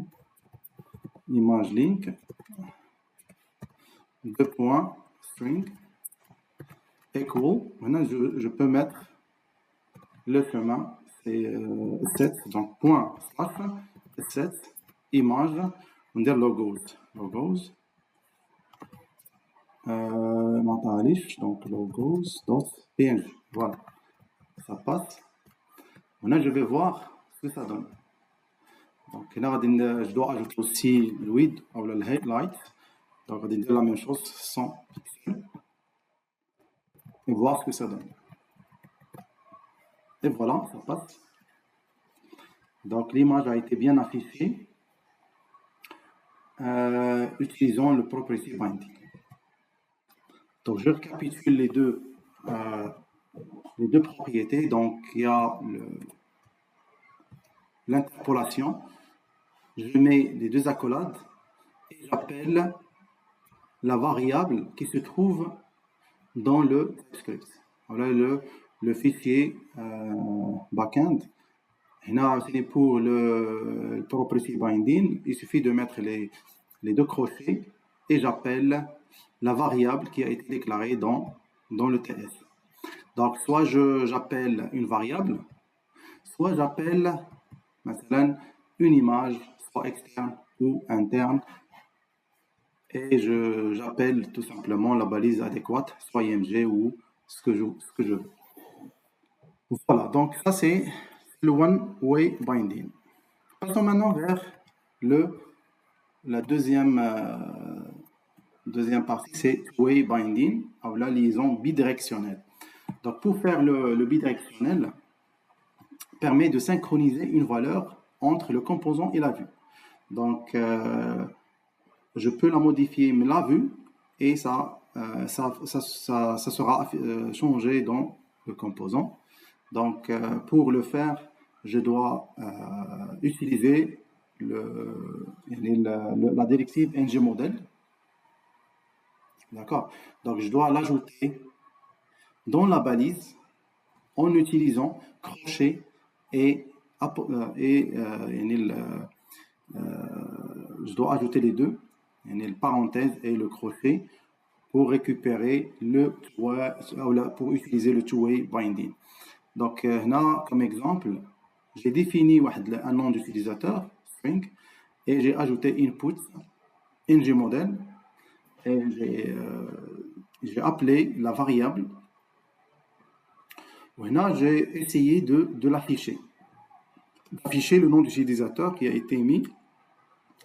2.string equal. Maintenant, je peux mettre le chemin, c'est set, donc point slash set image وندير logos ما عطاهاليش donc logos دوت png voilà ça passe. Maintenant je vais voir ce que ça donne. Donc là je dois ajouter aussi le width ou le highlight. Donc on va dire la même chose sans pixels et voir ce que ça donne. Et voilà, ça passe. Donc l'image a été bien affichée. Utilisons le property binding. Donc je récapitule les deux propriétés. Donc il y a l'interpolation. Je mets les deux accolades et j'appelle la variable qui se trouve dans le script. Voilà le fichier backend. Et pour le property binding, il suffit de mettre les deux crochets et j'appelle la variable qui a été déclarée dans le TS. Donc, soit j'appelle une variable, soit j'appelle une image, soit externe ou interne, et j'appelle tout simplement la balise adéquate, soit IMG ou ce que je veux. Voilà, donc ça c'est le one-way binding. Passons maintenant vers la deuxième partie, c'est two-way binding, ou la liaison bidirectionnelle. Donc pour faire le bidirectionnel, permet de synchroniser une valeur entre le composant et la vue. Donc je peux la modifier la vue et ça sera changé dans le composant. Donc pour le faire, je dois utiliser la directive ngModel. D'accord. Donc je dois l'ajouter dans la balise en utilisant crochet et je dois ajouter les deux, le parenthèse et le crochet pour récupérer pour utiliser le two-way binding. Donc là, comme exemple, j'ai défini un nom d'utilisateur, string, et j'ai ajouté input, ngModel, et j'ai appelé la variable. Là, j'ai essayé de l'afficher. D'afficher le nom d'utilisateur qui a été mis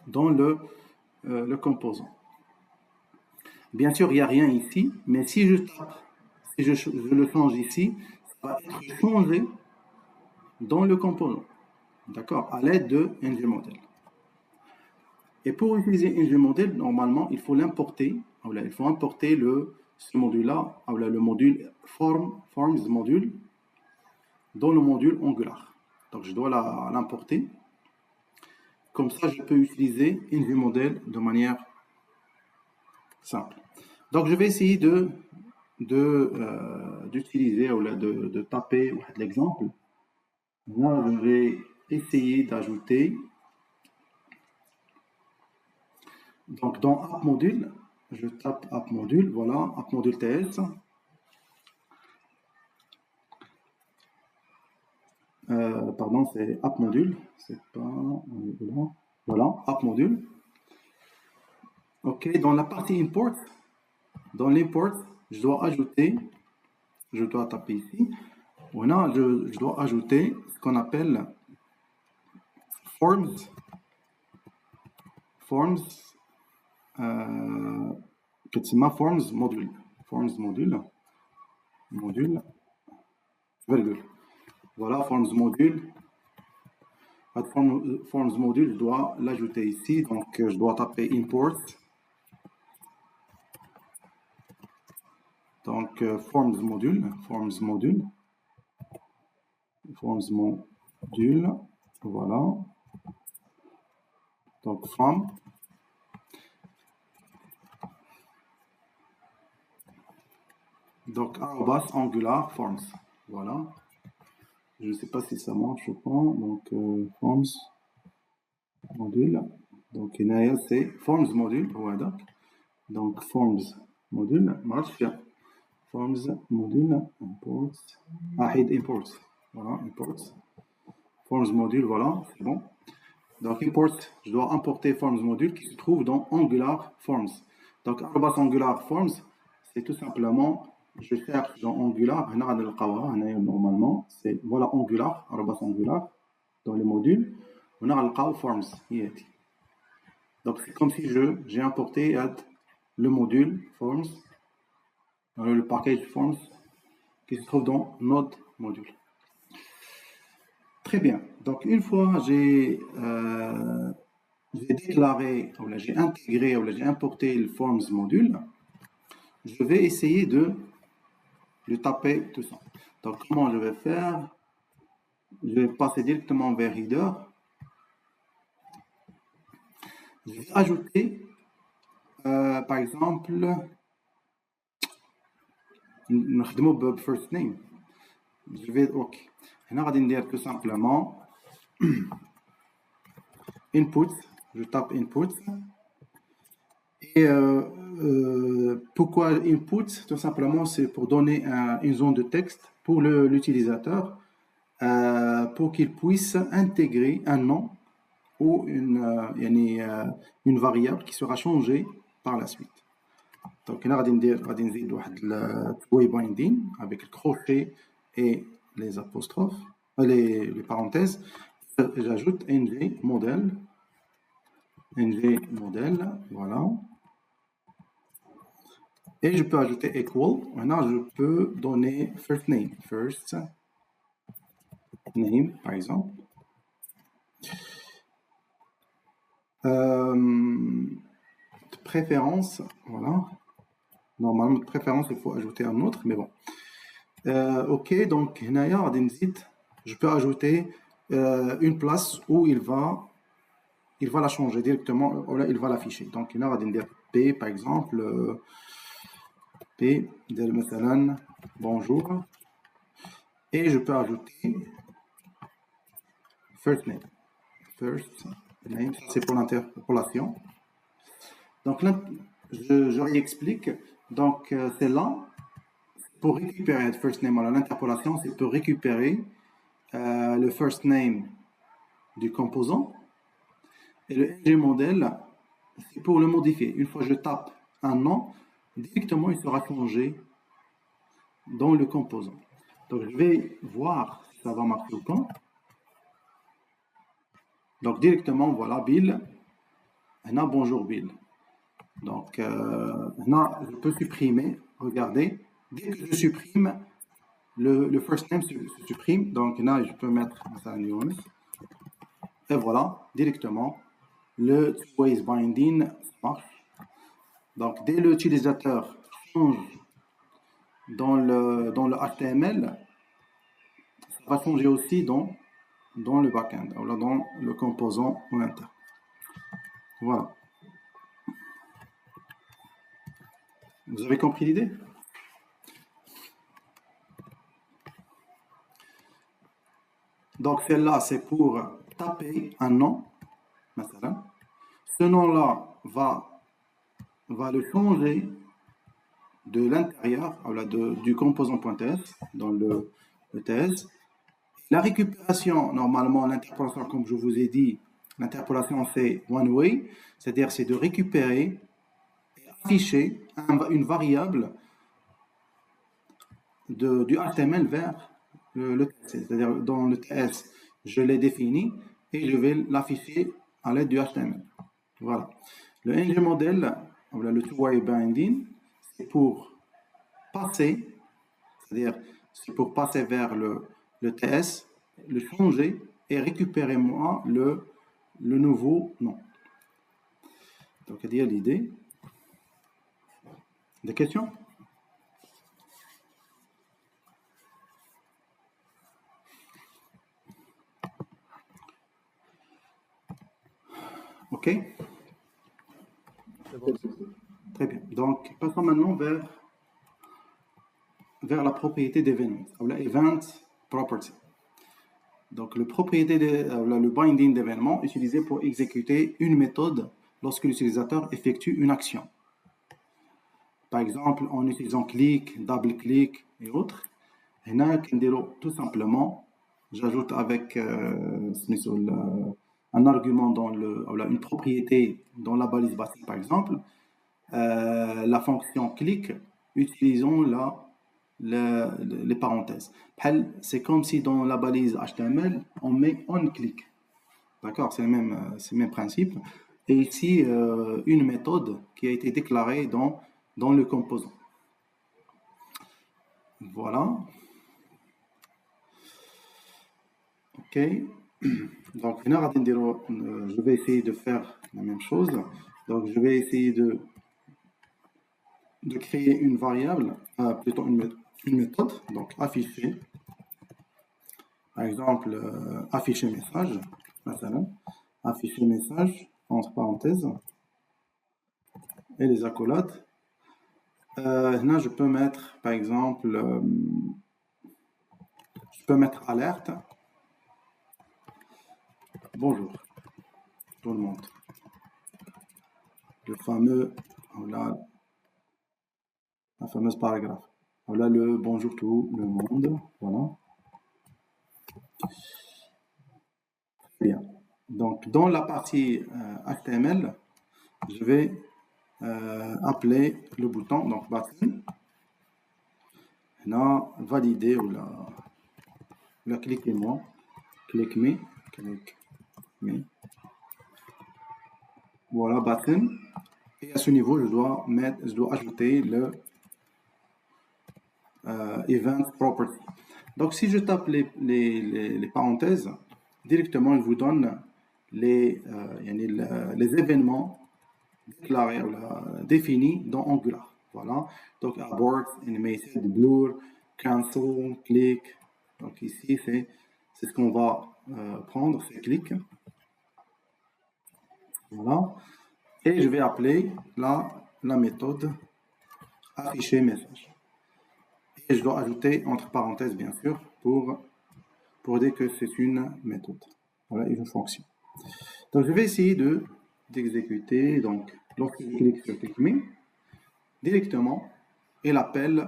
dans le composant. Bien sûr, il n'y a rien ici, mais si je le change ici, ça va être changé dans le composant, d'accord, à l'aide de ngModel. Et pour utiliser ngModel, normalement, il faut l'importer. Il faut importer ce module-là, le module forms module, dans le module Angular. Donc, je dois l'importer. Comme ça, je peux utiliser ngModel de manière simple. Donc, je vais essayer d'utiliser ou de taper l'exemple. Là, je vais essayer d'ajouter. Donc, dans App Module, je tape App Module, voilà, App Module TS. Pardon, c'est App Module, c'est pas. Voilà, App Module. Ok, dans la partie Import, dans l'import, je dois taper ici. Voilà, je dois ajouter ce qu'on appelle forms module, virgule. Voilà, forms module. Forms module, je dois l'ajouter ici, donc je dois taper import. Donc forms module, voilà. Donc from. Donc Angular forms, voilà. Je ne sais pas si ça marche ou pas. Donc forms module. Donc c'est forms module. Voilà. Donc forms module marche bien. Forms module import. Import. Voilà, import. Forms module, voilà, c'est bon. Donc, import, je dois importer forms module qui se trouve dans Angular Forms. Donc, Angular Forms, c'est tout simplement, je cherche dans Angular, normalement, c'est voilà Angular, Angular, dans les modules, on a le Forms. Donc, c'est comme si j'ai importé le module Forms, le package Forms qui se trouve dans notre module. Très bien. Donc, une fois j'ai déclaré, ou j'ai intégré, ou j'ai importé le Forms module, je vais essayer de taper tout ça. Donc, comment je vais faire? Je vais passer directement vers Reader. Je vais ajouter, par exemple, first name. Je vais, OK. On va dire tout simplement input. Je tape input. Et pourquoi input? Tout simplement, c'est pour donner une zone de texte pour l'utilisateur pour qu'il puisse intégrer un nom ou une variable qui sera changée par la suite. Donc, on va dire le waybinding avec le crochet et les apostrophes, les parenthèses. J'ajoute ng modèle, voilà. Et je peux ajouter equal. Maintenant, je peux donner first name, par exemple. De préférence, voilà. Normalement, de préférence, il faut ajouter un autre, mais bon. OK, donc, je peux ajouter une place où il va la changer directement, ou là, il va l'afficher. Donc, il va dire P, par exemple, P, bonjour. Et je peux ajouter first name. C'est pour l'interpolation. Donc là, je réexplique. Donc, c'est là, pour récupérer le first name, alors l'interpolation, c'est pour récupérer le first name du composant. Et le ng modèle, c'est pour le modifier. Une fois que je tape un nom, directement, il sera changé dans le composant. Donc, je vais voir si ça va marcher ou pas. Donc, directement, voilà, Bill. Maintenant, bonjour, Bill. Donc, là, je peux supprimer. Regardez, dès que je supprime, le first name se supprime. Donc, là, je peux mettre ça news. Et voilà, directement, le two-ways binding marche. Donc, dès l'utilisateur change dans le HTML, ça va changer aussi dans le backend, ou là, dans le composant en interne. Voilà. Vous avez compris l'idée? Donc, celle-là, c'est pour taper un nom. Ce nom-là va le changer de l'intérieur, du composant.ts dans le TS. La récupération, normalement, l'interpolation, comme je vous ai dit, l'interpolation c'est one way, c'est-à-dire c'est de récupérer et afficher une variable du HTML vers le TS. C'est-à-dire dans le TS, je l'ai défini et je vais l'afficher à l'aide du HTML. Voilà. Le ng model, le two-way binding, c'est pour passer, c'est-à-dire c'est pour passer vers le TS, le changer et récupérer moi le nouveau nom. Donc, à dire l'idée. Des questions? OK? C'est bon. Très bien. Donc, passons maintenant vers la propriété d'événement, ou la event property. Donc, le binding d'événement utilisé pour exécuter une méthode lorsque l'utilisateur effectue une action. Par exemple, en utilisant click, double click et autres. Et là, tout simplement, j'ajoute avec un argument une propriété dans la balise basique, par exemple, la fonction click, utilisons les parenthèses. C'est comme si dans la balise HTML, on met onClick. D'accord, c'est le même principe. Et ici, une méthode qui a été déclarée dans le composant. Voilà. Ok. Donc, je vais essayer de faire la même chose. Donc, je vais essayer de créer une variable, plutôt une méthode, donc afficher. Par exemple, afficher message, afficher message, entre parenthèses, et les accolades. Là, je peux mettre, par exemple, je peux mettre alerte. Bonjour, tout le monde. Le fameux, voilà, la fameuse paragraphe. Voilà le bonjour tout le monde. Voilà. Bien. Donc, dans la partie HTML, je vais appeler le bouton, donc button. Là, valider ou la cliquez-moi. Click me. Voilà, button. Et à ce niveau, je dois ajouter le event property. Donc, si je tape les parenthèses, directement, il vous donne les événements déclarés ou définis dans Angular. Voilà. Donc, abort, animated, blur, cancel, click. Donc, ici, c'est ce qu'on va prendre, c'est click. Voilà. Et je vais appeler la méthode afficher message. Et je dois ajouter entre parenthèses, bien sûr, pour dire que c'est une méthode. Voilà, une fonction. Donc, je vais essayer d'exécuter. Donc, lorsque je clique sur ClickMe, directement, il appelle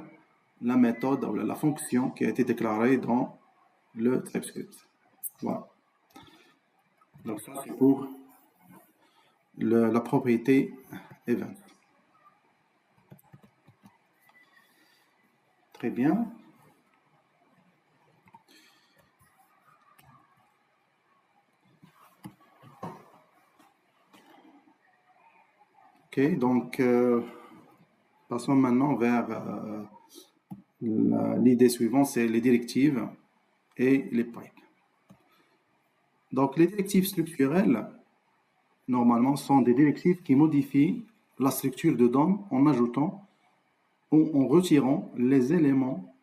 la méthode ou la fonction qui a été déclarée dans le TypeScript. Voilà. Donc, ça, c'est pour la propriété event. Très bien. Ok, donc passons maintenant vers l'idée suivante, c'est les directives et les pipes. Donc les directives structurelles, normalement, sont des directives qui modifient la structure de DOM en ajoutant ou en retirant les éléments.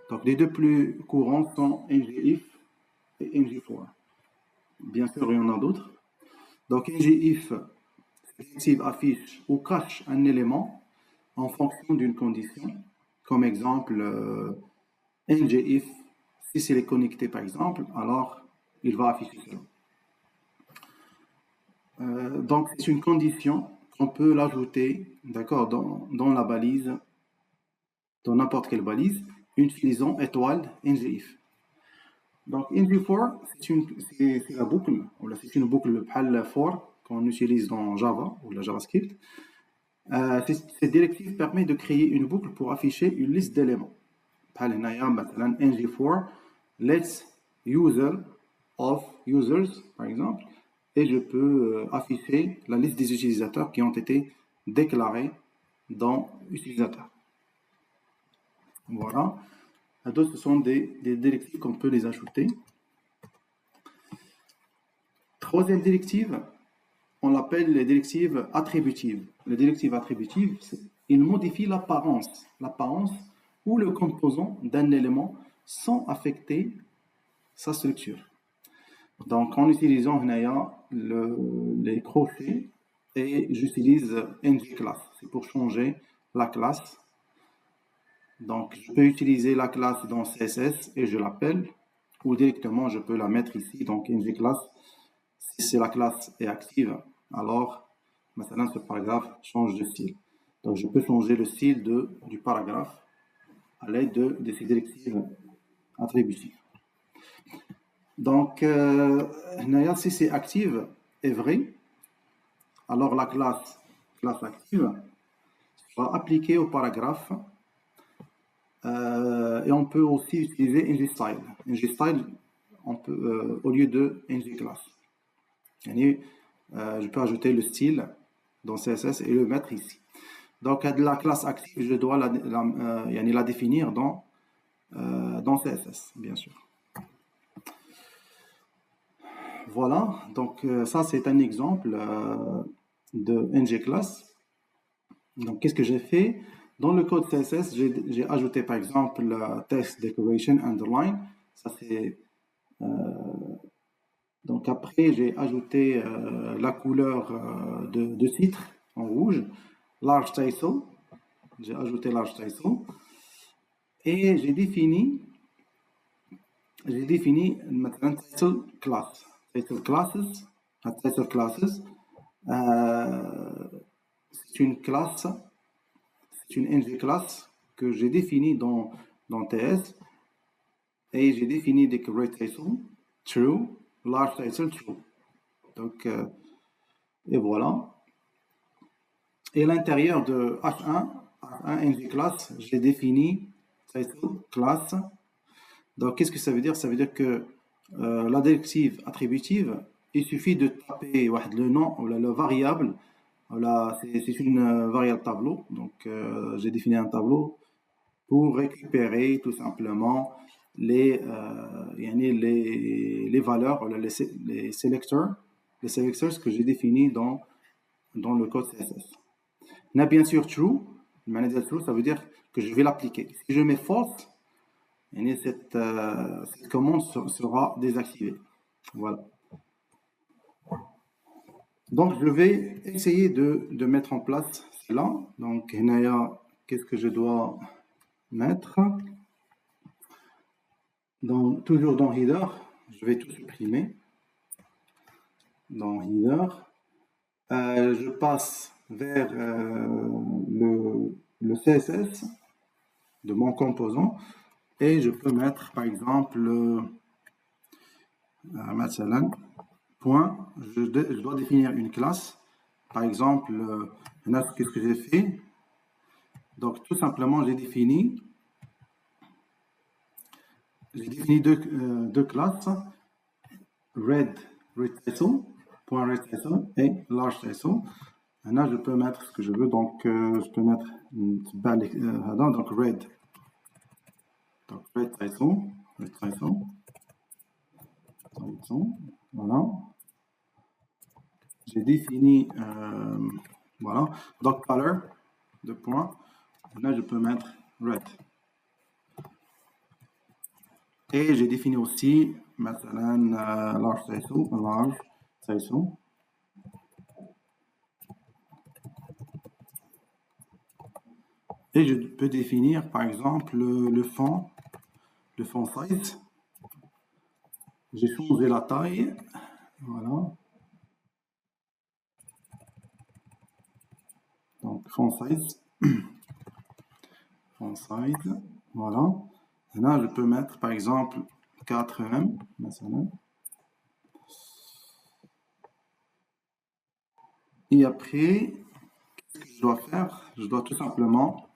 Donc les deux plus courants sont ngIf et ngFor. Bien sûr, il y en a d'autres. Donc ngIf, directive affiche ou cache un élément en fonction d'une condition. Comme exemple, ngIf, si c'est est connecté par exemple, alors il va afficher cela. Donc c'est une condition qu'on peut l'ajouter, d'accord, dans la balise, dans n'importe quelle balise, utilisant étoile ngIf. Donc ngFor, c'est la boucle, ou c'est une boucle بحال for qu'on utilise dans Java ou la JavaScript. Cette directive permet de créer une boucle pour afficher une liste d'éléments. بحال هنايا مثلا ngFor lets user of users par exemple, et je peux afficher la liste des utilisateurs qui ont été déclarés dans utilisateur. Voilà. D'autres, ce sont des directives qu'on peut les ajouter. Troisième directive, on l'appelle les directives attributives. Les directives attributives, ils modifient l'apparence ou le composant d'un élément sans affecter sa structure. Donc, en utilisant les crochets, et j'utilise ngClass, c'est pour changer la classe. Donc, je peux utiliser la classe dans CSS et je l'appelle, ou directement, je peux la mettre ici, donc ngClass. Si la classe est active, alors, maintenant, ce paragraphe change de style. Donc, je peux changer le style du paragraphe à l'aide de ces directives attributives. Donc, si c'est active est vrai, alors la classe active va appliquer au paragraphe et on peut aussi utiliser ngStyle. ngStyle, on peut, au lieu de ngClass. Je peux ajouter le style dans CSS et le mettre ici. Donc, la classe active, je dois la définir dans CSS, bien sûr. Voilà, donc ça c'est un exemple de ngClass. Donc, qu'est-ce que j'ai fait? Dans le code CSS, j'ai ajouté par exemple text decoration underline. Ça c'est donc après j'ai ajouté la couleur de titre en rouge, large title. J'ai ajouté large title et j'ai défini maintenant title class, title classes, title classes. C'est une classe. C'est une ngClass que j'ai définie dans TS et j'ai défini decorate title true, large title true. Donc, et voilà. Et à l'intérieur de H1 ngClass, j'ai défini title class. Donc, qu'est-ce que ça veut dire? Ça veut dire que la directive attributive, il suffit de taper le nom ou la variable. Voilà, c'est une variable tableau. Donc, j'ai défini un tableau pour récupérer tout simplement les valeurs, les sélecteurs que j'ai définis dans le code CSS. On a bien sûr true. True, ça veut dire que je vais l'appliquer. Si je mets false, cette commande sera désactivée. Voilà. Donc, je vais essayer de mettre en place cela. Donc, qu'est-ce que je dois mettre? Toujours dans header, je vais tout supprimer. Dans header, je passe vers le CSS de mon composant et je peux mettre par exemple point, je dois définir une classe. Par exemple, qu'est-ce que j'ai fait? Donc tout simplement, j'ai défini deux classes, red title, point red title et large title. Là, je peux mettre ce que je veux, donc je peux mettre donc red. Donc red title, voilà. J'ai défini, voilà, donc color, deux points. Là, je peux mettre red. Et j'ai défini aussi, maintenant, large title. Et je peux définir, par exemple, le font size. J'ai changé la taille. Voilà. Donc, font size. Font size. Voilà. Et là, je peux mettre, par exemple, 4M. Et après, qu'est-ce que je dois faire? Je dois tout simplement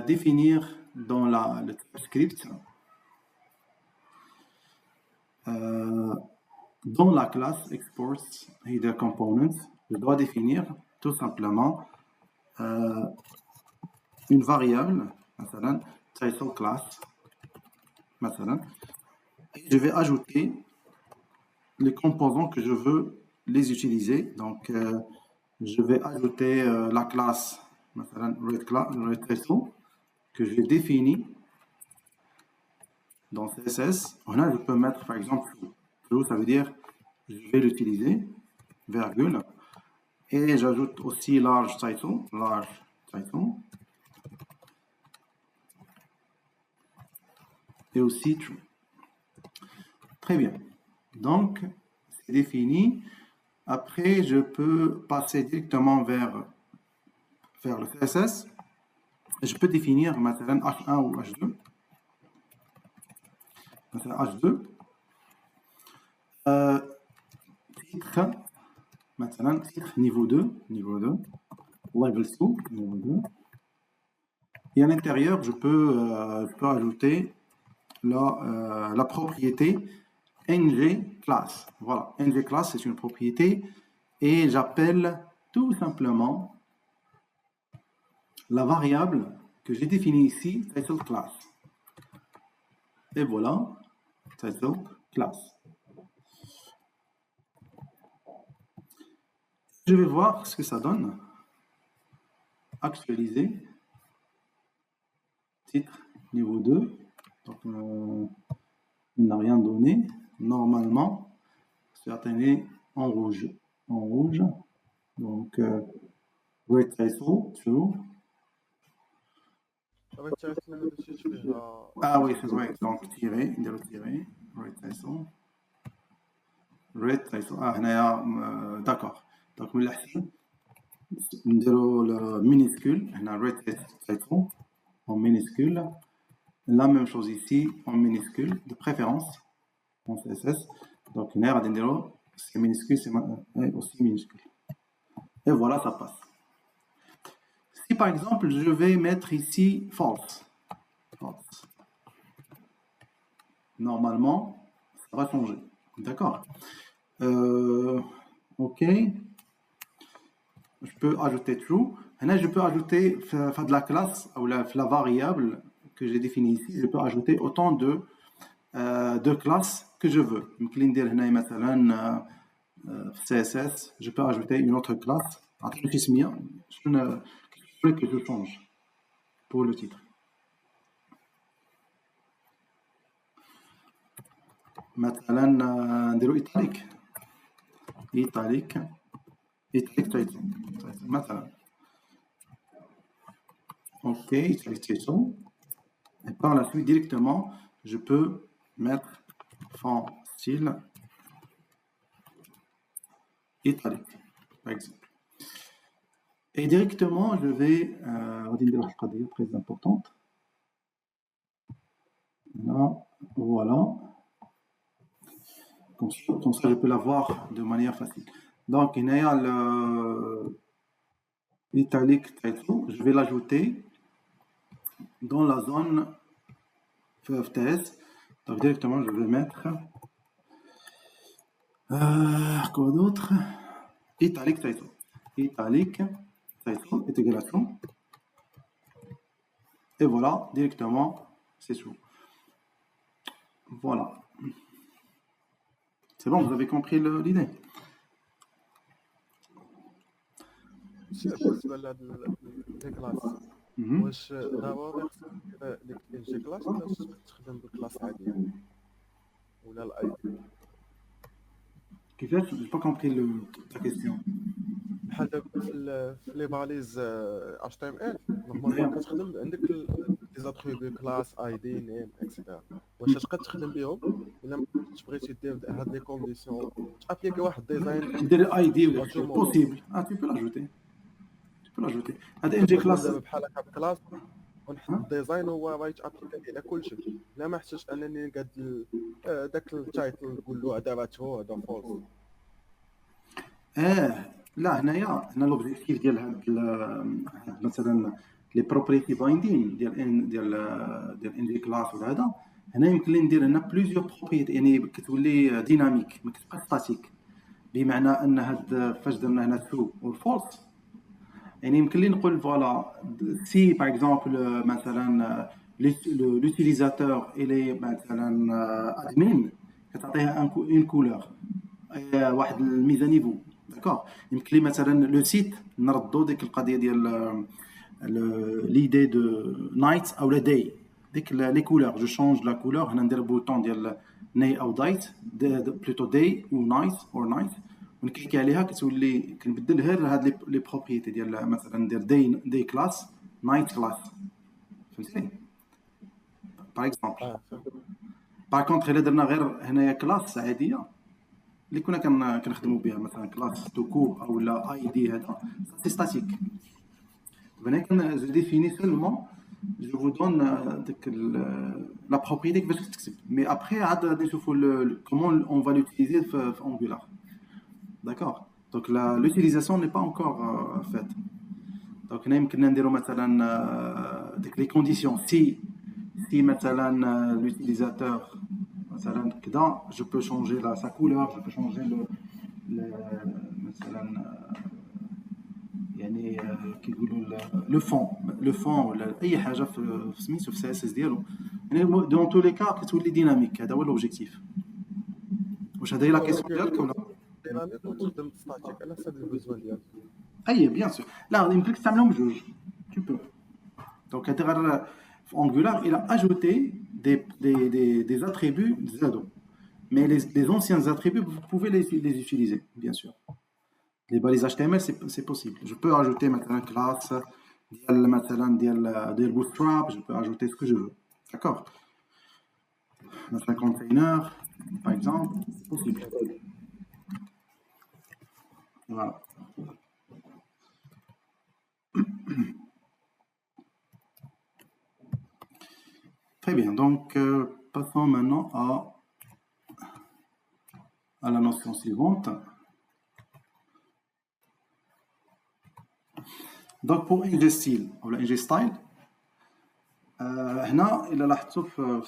définir dans le script, dans la classe export header component, je dois définir tout simplement une variable, title class, et je vais ajouter les composants que je veux les utiliser. Donc, je vais ajouter la classe red title que j'ai définie dans CSS. Là, je peux mettre par exemple true, ça veut dire je vais l'utiliser, virgule, et j'ajoute aussi large title, et aussi true. Très bien. Donc, c'est défini. Après, je peux passer directement vers le CSS. Je peux définir maintenant H1 ou H2. مثلا H2 titre مثلا titre niveau 2 level 2 niveau 2 et à l'intérieur je peux ajouter la propriété ng class. Voilà, ng class c'est une propriété et j'appelle tout simplement la variable que j'ai définie ici, title class. Et voilà, title class. Je vais voir ce que ça donne. Actualiser. Titre niveau 2. Donc, il n'a rien donné. Normalement, c'est atteint en rouge. En rouge. Donc, rate title, true. Ah oui, c'est vrai. Donc, tirer, rate title. Rate title. Ah, d'accord. Donc, من الأحسن نديرو minuscule. هنا rate title en minuscule. La même chose ici en minuscule, de préférence en CSS. Donc, c'est minuscule, c'est aussi minuscule. Et voilà, ça passe. Si par exemple, je vais mettre ici false. Normalement, ça va changer. D'accord. OK. Je peux ajouter true. Là, je peux ajouter de la classe ou la variable que j'ai définie ici. Je peux ajouter autant de classes que je veux. CSS, je peux ajouter une autre classe. Je veux que je change pour le titre. مثلا نديرو italic title مثلا. OK, italic title. Et par la suite, directement, je peux mettre fond style italique, par exemple. Et directement, je vais très importante. Là, voilà. Comme ça, je peux la voir de manière facile. Donc, il y a le italic title. Je vais l'ajouter dans la zone FTS. Donc, directement, je vais mettre quoi d'autre? Italic title. Italic title, intégration. Et voilà, directement, c'est tout. Voilà. C'est bon, vous avez compris l'idée. بالنسبه لهاد كلاس واش دابا ديك الجي كلاس ولا تخدم بالكلاس عاديه ولا الاي دي كيفاش j'ai pas compris ta question. بحال دابا في لي فاليز اتش تي ام ال نورمالمون كتخدم عندك لي زاتريبي كلاس اي دي نيم اكسيتيرا واش تقدر تخدم بهم الا ما بغيتي دير هاد لي كونديسيون تابليكي واحد ديزاين دير اي دي بوسيبل tu peux l'ajouter هذا انجي كلاس بحال هكا بكلاس ونحط الديزاين هو رايت ابليكابل على كلشي لا ما احتاجش انني نقاد داك التايتل نقول له هذا راه تو هذا فولس. لا هنا لوبجيكتيف ديال هاد مثلا لي بروبريتي بايندين ديال انجي كلاس ولا هذا هنا يمكن لي ندير هنا بليزيور بروبريتي يعني كتولي ديناميك ما كتبقاش ستاتيك بمعنى ان هاد فاش درنا هنا ترو والفولس يعني يمكن لي نقول فوالا سي باغ اكزومبل مثلا لوتيليزاتور الي مثلا ادمين كتعطيها اون كولور واحد الميزانيفو داكوغ يمكن لي مثلا لو سيت نردو ديك القضيه ديال ليدي دو نايت او لا داي ديك لي كولور جو شونج لا كولور هنا ندير بوطون ديال ناي او دايت بلوتو داي و نايت اور نايت ونكليكي عليها كتولي كنبدل غير هاد لي بروبريتي ديال مثلا ندير داي كلاس نايت كلاس فهمتي باغ اكزومبل باغ كونطخ الا درنا غير هنايا كلاس عاديه اللي كنا كنخدموا بها مثلا كلاس تو كور او اي دي هذا سي ستاتيك هنا كان جو ديفيني سولمون je vous donne la propriété que mais après, comment on va l'utiliser Angular. D'accord. Donc l'utilisation n'est pas encore faite. Donc يمكن نديرو مثلا les conditions. Si مثلا l'utilisateur مثلا كذا, je peux changer sa couleur, je peux changer مثلا يعني كيقولوا le fond ولا اي حاجه في سميتو في السي اس اس ديالو. يعني دون تو لي كا كتولي ديناميك. هذا هو لوبجيكتيف. واش هذه هي لا كيسيون ديالك ولا؟ ديناميك وتخدم ستاتيك على حسب البوزوان ديالك. اي بيان سور. لا يمكنك تستعملهم بجوج. Tu peux. Donc Angular, il a ajouté des attributs Zado. Mais les anciens attributs, vous pouvez les utiliser, bien sûr. Les balises HTML, c'est possible. Je peux ajouter maintenant classe, ديال bootstrap, je peux ajouter ce que je veux. D'accord. Un container, par exemple, c'est possible. Voilà. Très bien. Donc, passons maintenant à la notion suivante. Donc pour NGStyle ou NGStyle, هنا إلا لاحظتوا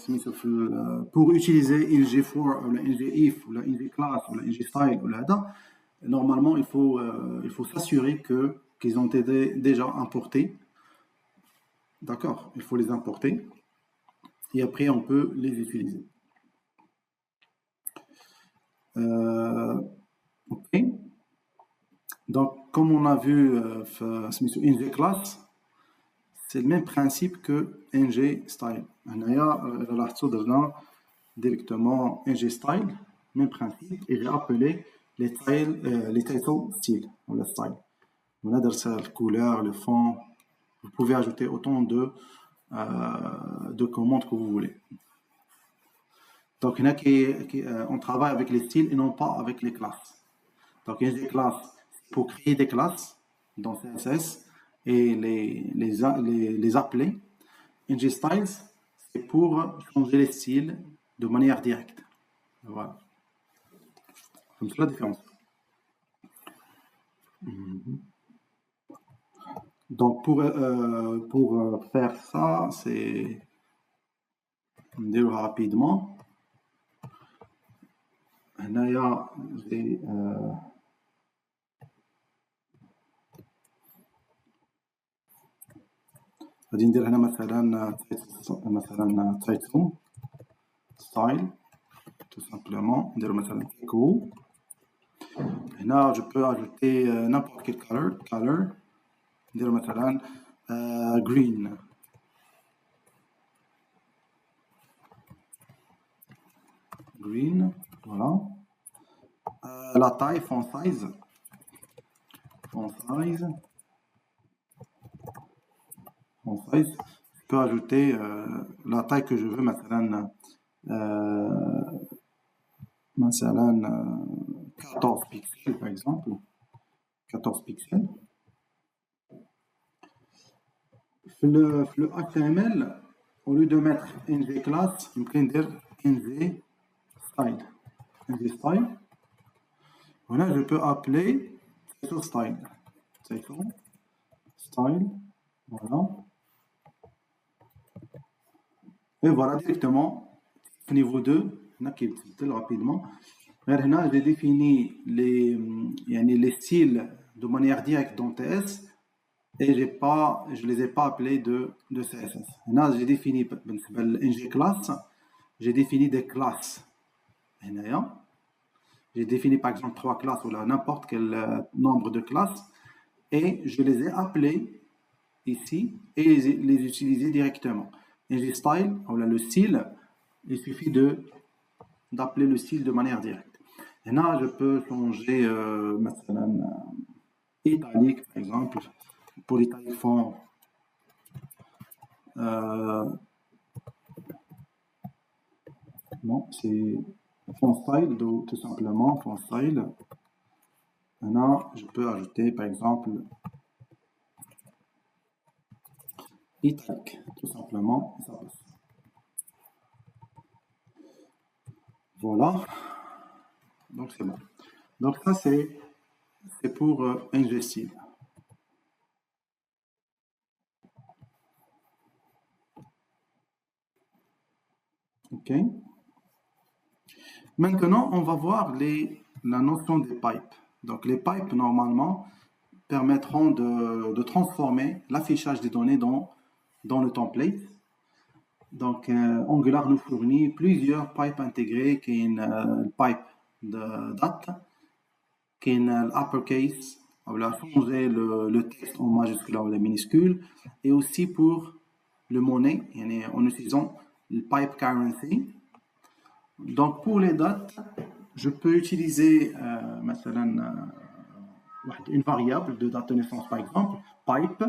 pour utiliser NG4 ou NGIF ou NGClass ou NGStyle ou هذا, normalement il faut s'assurer qu'ils ont été déjà importés. D'accord, il faut les importer et après on peut les utiliser. Ok. Donc, comme on a vu NGClass, c'est le même principe que NGStyle. Directement NGStyle, même principe, et j'ai appelé les title style ou le style. On a la couleur, le fond. Vous pouvez ajouter autant de commandes que vous voulez. Donc, on travaille avec les styles et non pas avec les classes. Donc, NGClass, pour créer des classes dans CSS et les appeler. NGStyles, c'est pour changer les styles de manière directe. Voilà. Comme c'est la différence. Donc, pour faire ça, c'est rapidement. Là, j'ai غادي ندير هنا مثلا title style tout simplement. ندير مثلا echo. هنا je peux ajouter n'importe quel color. ندير مثلا green. Voilà. La taille, font size. Je peux ajouter la taille que je veux, مثلا 14 pixels par exemple. 14 pixels. Le HTML, au lieu de mettre NGClass, je peux dire NGStyle. Voilà, je peux appeler style. Voilà. Et voilà directement, niveau 2, rapidement. J'ai défini les styles de manière directe dans TS et je les ai pas appelés de CSS. Là, j'ai défini NGClass, j'ai défini des classes. J'ai défini par exemple 3 classes ou n'importe quel nombre de classes et je les ai appelées ici et les utiliser directement. NGStyle, le style, il suffit d'appeler le style de manière directe. Et là, je peux changer italique par exemple. Pour l'italique fond, non, c'est font style, tout simplement, font style. Maintenant, je peux ajouter, par exemple, italique, tout simplement, ça passe. Voilà, donc c'est bon. Donc ça c'est pour ingestible. Ok. Maintenant, on va voir la notion des pipes. Donc les pipes, normalement, permettront de transformer l'affichage des données dans le template. Donc, Angular nous fournit plusieurs pipes intégrés, qui est une pipe de date, qui est une uppercase, on va changer le texte en majuscule ou en minuscule, et aussi pour le monnaie, en utilisant le pipe currency. Donc, pour les dates, je peux utiliser une variable de date de naissance, par exemple, pipe,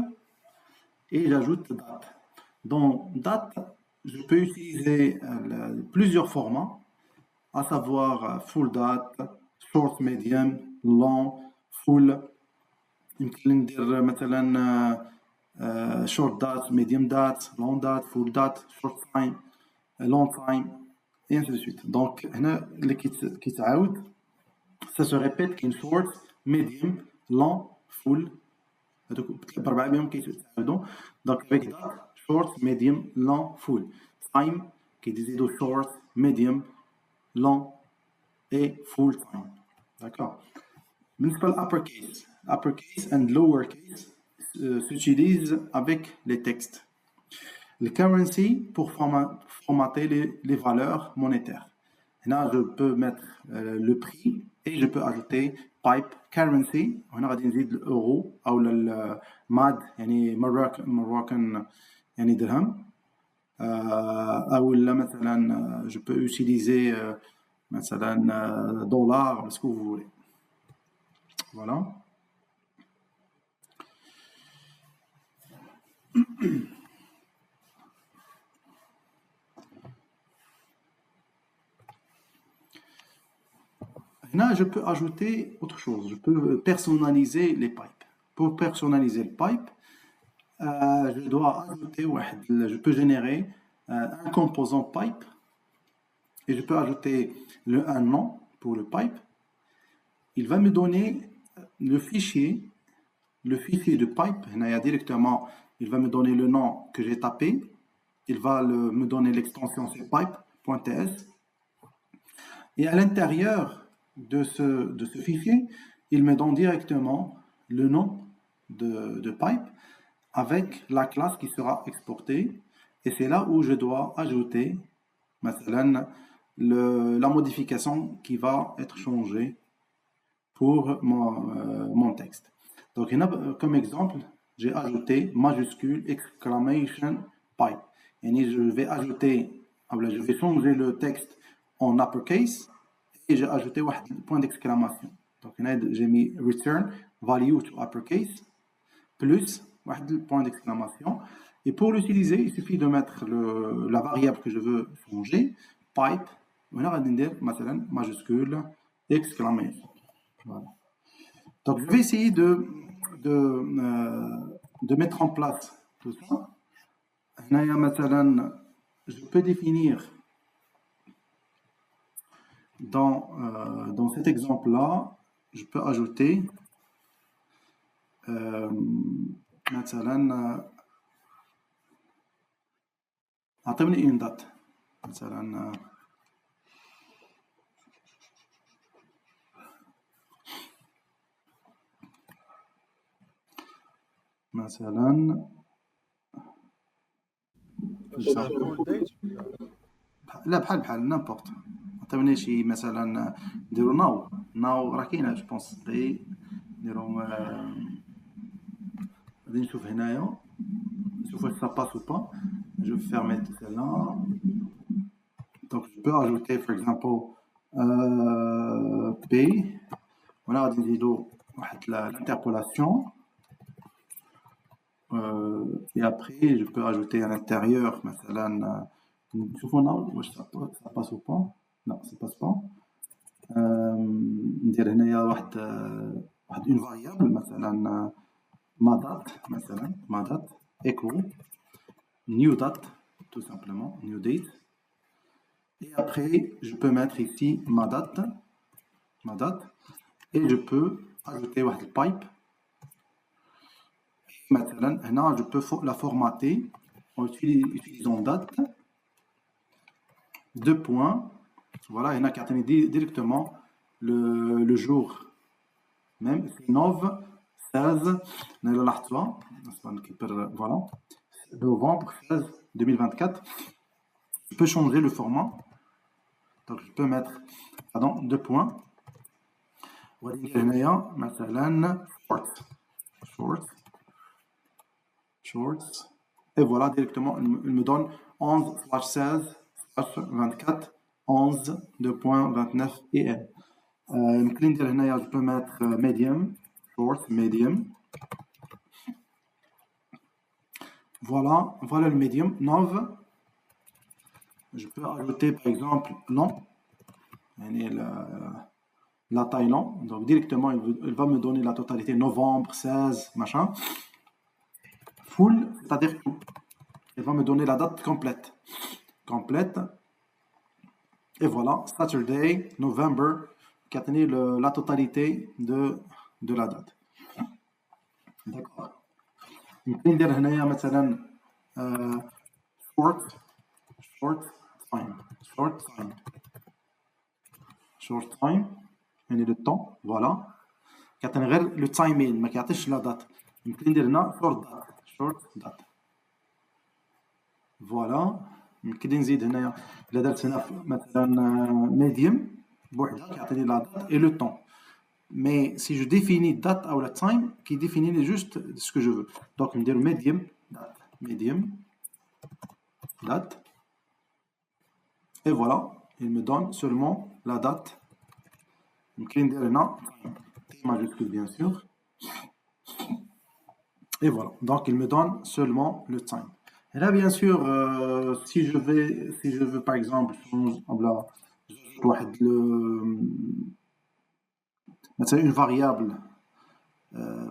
et j'ajoute date. Dans date, je peux utiliser plusieurs formats, à savoir full date, short, medium, long, full. يمكن ندير مثلا short date, medium date, long date, full date, short time, long time, et ainsi de suite. Donc هنا اللي كيتعاود ça se répète qu'une short, medium, long, full. هذوك الأربعة بهم كيتعاودوا. Donc avec date, short, medium, long, full. Time كيزيدوا short, medium, long et full time. D'accord. بالنسبة l'uppercase, uppercase and lowercase s'utilisent avec les textes. Le currency pour formater les valeurs monétaires. Là, je peux mettre le prix et je peux ajouter pipe currency. On a dit l'euro ou le MAD, يعني Moroccan يعني dirham. Ou là, مثلا, je peux utiliser مثلا dollar, ce que vous voulez. Voilà. Là, je peux ajouter autre chose. Je peux personnaliser les pipes. Pour personnaliser le pipe, je dois ajouter, je peux générer un composant pipe et je peux ajouter un nom pour le pipe. Il va me donner le fichier de pipe. Directement, il va me donner le nom que j'ai tapé. Il va me donner l'extension c'est pipe.ts. Et à l'intérieur de ce fichier, il me donne directement le nom de pipe avec la classe qui sera exportée. Et c'est là où je dois ajouter la modification qui va être changée pour mon texte. Donc, comme exemple, j'ai ajouté majuscule exclamation pipe. Et je vais changer le texte en uppercase et j'ai ajouté un point d'exclamation. Donc, j'ai mis return value to uppercase plus un point d'exclamation. Et pour l'utiliser, il suffit de mettre la variable que je veux changer, pipe, on va dire majuscule exclamation. Voilà. Donc, je vais essayer de mettre en place tout ça. Je peux définir dans cet exemple-là, je peux ajouter أعطيني une date مثلا لا بحال نامبورت عطيوني شي مثلا نديرو ناو راه كاينه جو بونس نديرو غادي نشوف هنايا نشوف واش ça passe ou pas. Je vais fermer tout celle-là. Donc je peux ajouter par exemple P. Voilà, غادي نزيدو واحد l'interpolation. Et après je peux ajouter à l'intérieur مثلا نشوفوا واش ça passe ou pas. Non, ça passe pas. ندير هنايا واحد une variable مثلا ما date equal new date, tout simplement, new date. Et après, je peux mettre ici ma date, et je peux ajouter un pipe. Maintenant, je peux la formater en utilisant date, deux points. Voilà, il y en a qui atteignent directement le jour. Même, c'est 9, 16, voilà, novembre 16, 2024. Je peux changer le format. Donc, je peux mettre, pardon, deux points. Shorts. Et voilà, directement, il me donne 11/16/24, 11, 2.29 EM. Je peux mettre medium, short, medium. Voilà le medium, 9. Je peux ajouter par exemple long, la taille long. Donc directement, il va me donner la totalité novembre, 16, machin. Full, c'est-à-dire qu'il va me donner la date complète. Et voilà, Saturday, November, qui a tenu la totalité de la date. D'accord. يمكن ندير هنايا مثلا short time يعني le temps, voilà. كيعطيني غير le timing ما كيعطيش la date. يمكن ندير هنا short date. فوالا. يمكن نزيد هنايا الا درت هنا مثلا medium بوحدها كيعطيني la date et le temps. Mais si je définis date ou la time, qui définit juste ce que je veux. Donc, je vais dire medium, date. Et voilà, il me donne seulement la date. Je vais dire T majuscule bien sûr. Et voilà, donc il me donne seulement le time. Et là, bien sûr, si je veux par exemple, c'est une variable,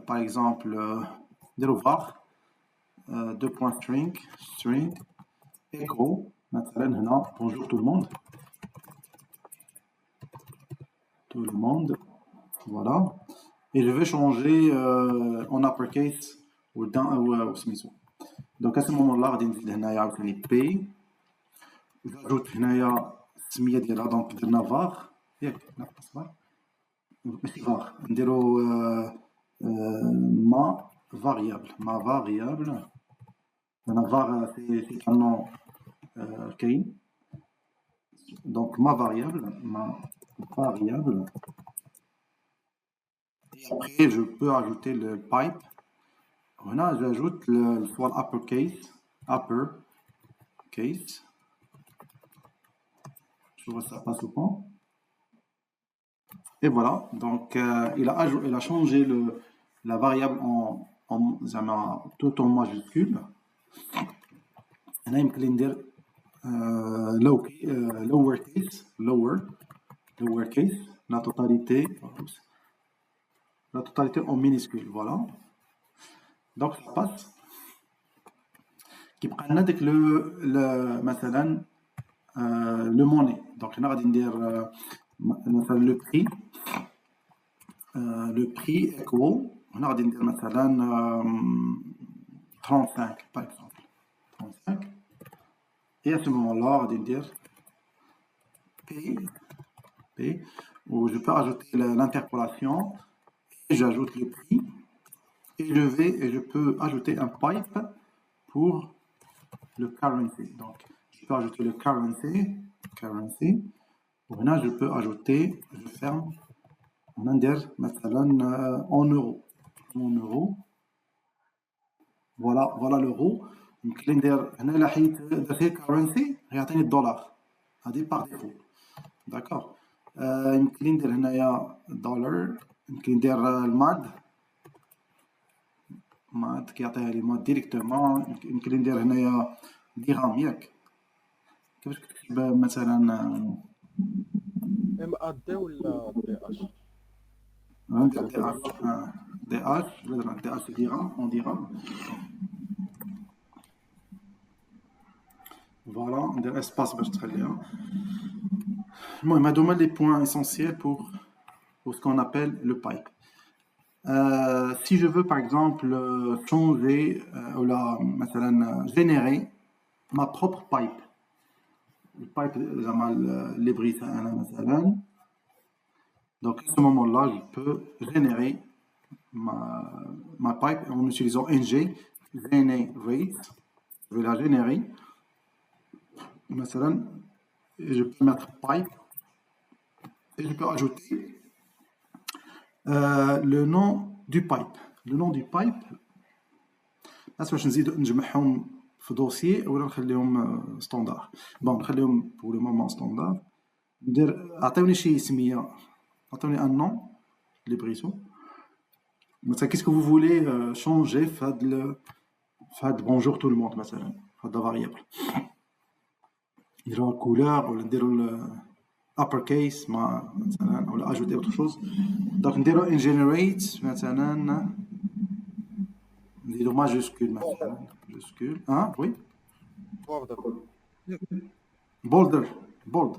par exemple, var, deux points string, echo, bonjour tout le monde, voilà, et je vais changer en uppercase ou dans سميتو. Donc à ce moment-là غادي نزيد هنايا عاوتاني p, j'ajoute هنايا السميه ديالها دونك درنا var ياك ماشي var نديرو ma variable انا var c'est un nom كاين donc ma variable et après je peux ajouter le pipe. Là j'ajoute soit uppercase je vois ça passe au point. Et voilà, donc il a changé la variable tout en majuscule. هنا يمكن ندير lower case, la totalité en minuscule, voilà. Donc ça passe. كيبقى لنا داك مثلا le monnaie. Donc هنا غادي ندير مثلا le prix equal. هنا غادي ندير مثلا 35 par exemple. 35. Et à ce moment-là, on va dire P, où je peux ajouter l'interpolation, et j'ajoute le prix, et je peux ajouter un pipe pour le currency. Donc, je peux ajouter le currency. Là, je peux ajouter, je ferme, on va dire en euros. Voilà l'euro. يمكن ندير هنا الا حيت درت غير كارنسي غيعطيني الدولار هذه باغ ديفو. داكوغ. يمكن ندير هنايا دولار. يمكن ندير الماد كيعطيها لي ماد ديريكتومون. يمكن ندير هنايا درهم ياك كيفاش كتكتب مثلا ام ا دي ولا دي اش ندير دي اش درهم اون درهم. Voilà, on dirait espace باش تخليها. المهم هادو هما les points essentiels pour ce qu'on appelle le pipe. Si je veux par exemple changer ou là, مثلا, générer ma propre pipe. Le pipe زعما اللي بغيتها انا مثلا. Donc à ce moment-là, je peux générer ma pipe en utilisant ng generate. Je vais la générer. مثلا, et je peux mettre pipe et je peux ajouter le nom du pipe. Le nom du pipe, بس باش نزيدو نجمعهم في دوسيي ولا نخليهم ستاندار. بون نخليهم pour le moment ستاندار. ندير عطيوني شي سميه, عطيوني un nom اللي بغيتو. مثلا qu'est-ce que vous voulez changer في هاد bonjour tout le monde مثلا, هاد la variable. نديرو couleur ولا نديرو upper case مع مثلا ولا ajouter autre chose. Donc نديرو in generate مثلا نديرو majuscule مثلا majuscule. Ah oui. Bolder. Bold.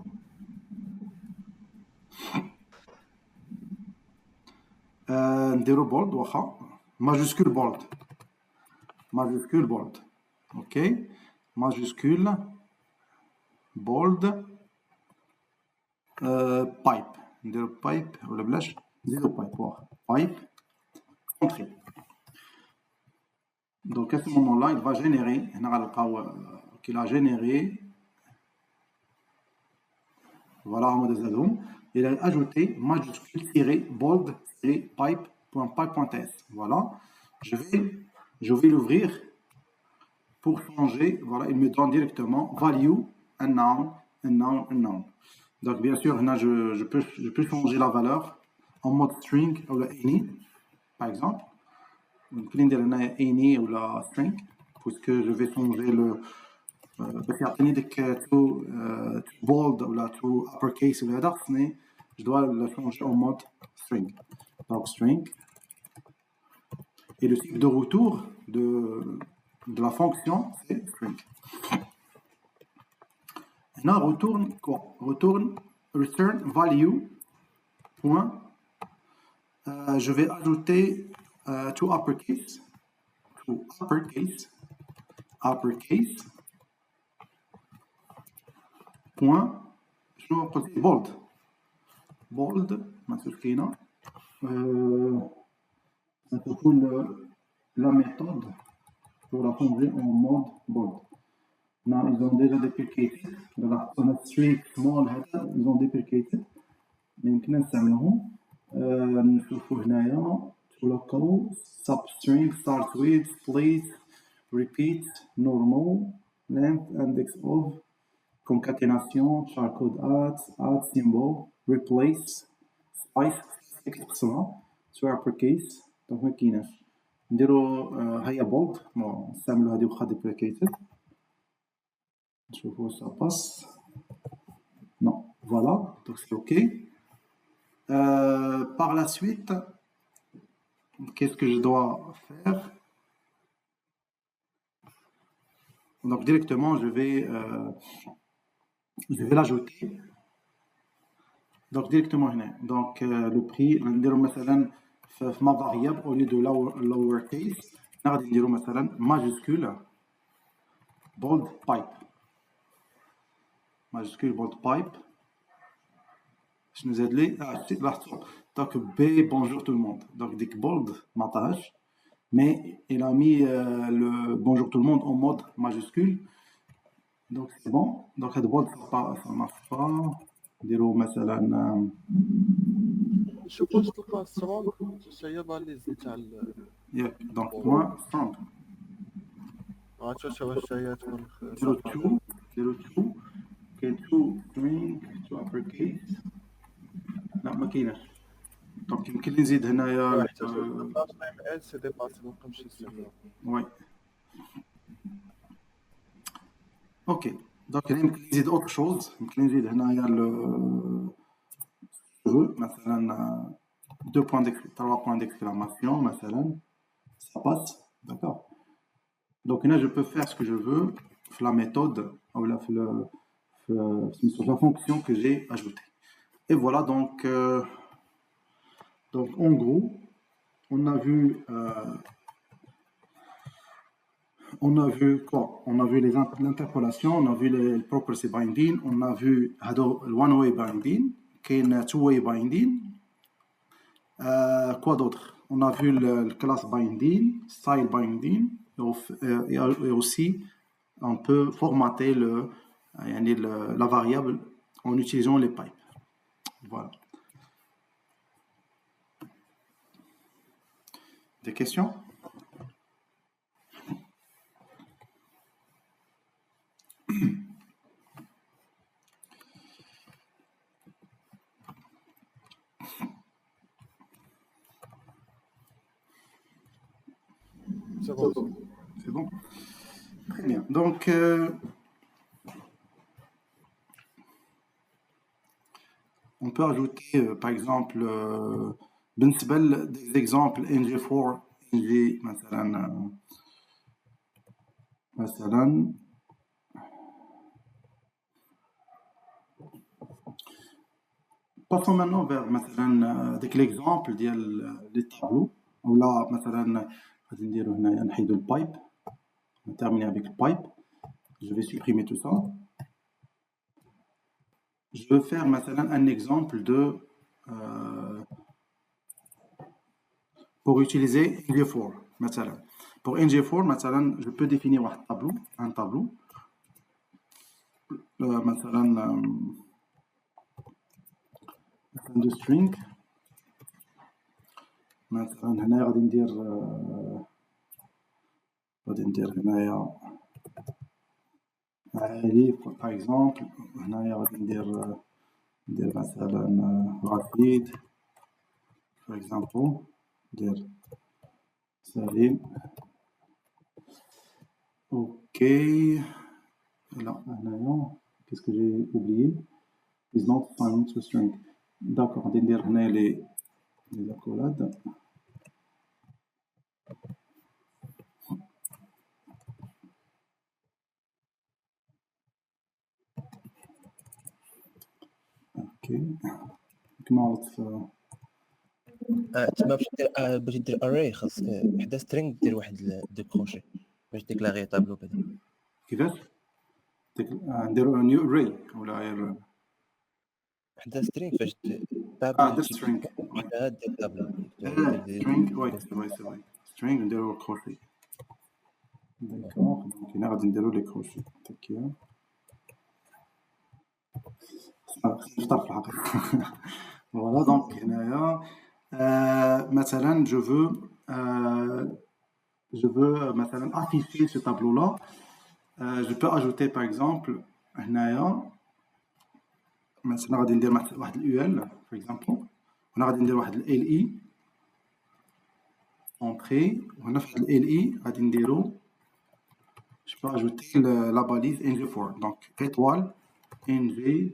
نديرو bold واخا majuscule bold. Majuscule bold. OK. Majuscule bold pipe. نديرو pipe ولا بلاش نديرو pipe واخا pipe entrée. Donc à ce moment-là, il va générer, qu'il a généré, voilà, il a ajouté majuscule-bold-pipe.pipe.s. Voilà, je vais l'ouvrir pour changer. Voilà, il me donne directement value, un noun. Donc bien sûr, là, je peux changer la valeur en mode string ou any, par exemple. ممكن ندير هنايا any ولا string puisque je vais changer le باش يعطيني ديك to bold ولا to uppercase ولا هذا خصني je dois le changer en mode string. Donc string et le type de retour de la fonction c'est string. Là retourne quoi? Retourne return value point. Je vais ajouter to uppercase point شنو قلت bold ما كاينه تكون la méthode pour la changer en mode bold. Now ils ont déjà deprecated on a string small هذا ils ont deprecated ما يمكن نستعملهم. نشوفوا هنايا local substring start with place repeat normal length index of concaténation char code add symbol replace spice اكتبسوها to uppercase. دونك ما كايناش نديرو هيا bold نستعملو هادي واخا deprecated نشوفو ça passe. Non, voilà, donc c'est ok. Par la suite, qu'est-ce que je dois faire? Donc directement, je vais l'ajouter. Donc directement, donc le prix, on va dire ma variable au lieu de lowercase, on va dire majuscule bold pipe. Majuscule bold pipe. Je nous aide les. Donc B, bonjour tout le monde. Donc Dick Bold, matage. Mais il a mis le bonjour tout le monde en mode majuscule. Donc c'est bon. Donc le bold ça marche pas. Dire مثلا شوف واش تلقى سترونغ هي باليز تاع ياك دونك moi strong. شوف واش هي تكون zero two كاين to string to uppercase. لا ما كايناش. دونك يمكن لي نزيد هنايا HTML سي ديباسي ما نقدرش نستعملو. وي اوكي. دونك يمكن نزيد اوتر شوز. يمكن نزيد هنايا مثلا 2 points d'exclamation 3 points d'exclamation مثلا ça passe. D'accord. Donc là je peux faire ce que je veux. La méthode ou là la fonction que j'ai ajoutée. Et voilà, donc en gros, on a vu quoi? On a vu l'interpolation, on a vu les property binding, on a vu le one-way binding, qui est un two-way binding. Quoi d'autre? On a vu le class binding, style binding, et aussi on peut formater la variable en utilisant les pipes. Voilà. Des questions? C'est bon. C'est bon. Très bien. Donc, on peut ajouter, par exemple, des exemples NG4, NG, مثلا passons maintenant vers l'exemple des tableaux. Ou là, غادي نديرو هنايا نحيدو البايب. On va terminer avec le pipe. Je vais supprimer tout ça. Je vais faire maintenant un exemple pour utiliser NG4. Pour NG4, je peux définir un tableau. de string. مثلا هنا غادي ندير هنايا عالي par exemple. هنايا غادي ندير مثلا rapid for example. ندير سليم. اوكي. لا هنايا qu'est-ce que j'ai oublié? is not found to string. D'accord, غادي ندير هنايا les accolades. اوكي كما عرفت تما باش دير اري خاصك حدا سترينغ دير واحد دو كروشي باش ديكلاغي طابلو بعدا. كيفاش نديرو نيو اري ولا حدا سترينغ فاش طابلو سترينغ دير طابلو سترينغ وي سترينغ نديرو كروشي. داكوغ دونك هنا غادي نديرو لي كروشي تاكيا نختار في الحقيقة. Voilà, donc مثلا je veux مثلا afficher ce tableau là. Je peux ajouter par exemple هنايا مثلا غادي ندير واحد ال par exemple. هنا غادي ندير واحد ال LE entrée. وهنا في واحد ال LE غادي نديرو je peux ajouter la balise NG4. Donc étoile NG4.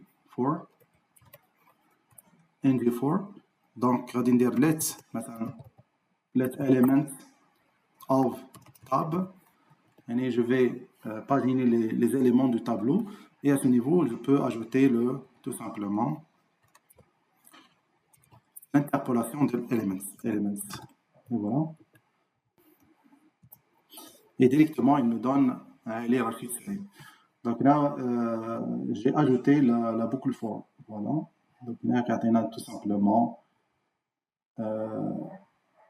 Donc غادي ندير let مثلا let element of tab. يعني je vais paginer les éléments du tableau et à ce niveau je peux ajouter tout simplement l'interpolation de elements. Et voilà. Et directement il me donne les racines. Donc là j'ai ajouté la boucle for. Voilà. Donc là كيعطينا tout simplement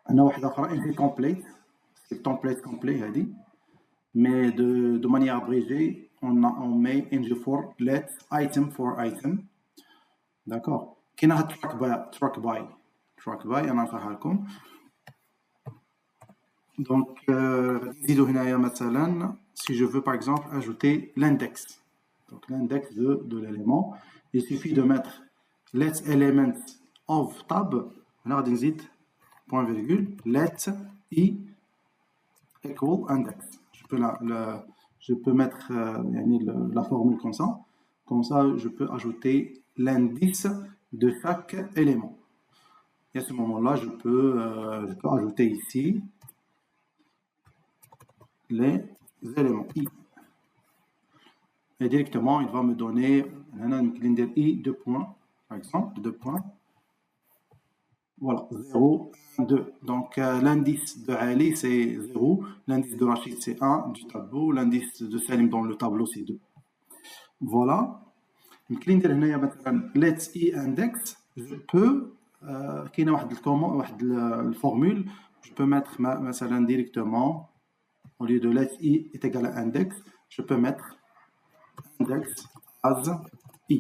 هنا واحدة أخرى NG complete. C'est le template complet هذه. Mais de manière abrégée, on met NG4 let item for item. D'accord. كاينه track by انا نشرحها لكم. Donc نزيدو هنايا مثلا si je veux par exemple ajouter l'index. Donc l'index de l'élément, il suffit de mettre let element of tab. هنا غادي نزيد point virgule let i equal index. Je peux mettre la formule comme ça. Comme ça, je peux ajouter l'indice de chaque élément. Et à ce moment-là, je peux ajouter ici les éléments i. et directement il va me donner un i 2 points par exemple 2 points. Voilà, 0, 1, 2. Donc l'indice de Ali c'est 0, l'indice de Rachid c'est 1 du tableau, l'indice de Salim dans le tableau c'est 2. Voilà. يمكن ندير هنايا مثلا let's e index je peux كاينه واحد الفورمول je peux mettre مثلا directement au lieu de let's e est égal à index je peux mettre index as e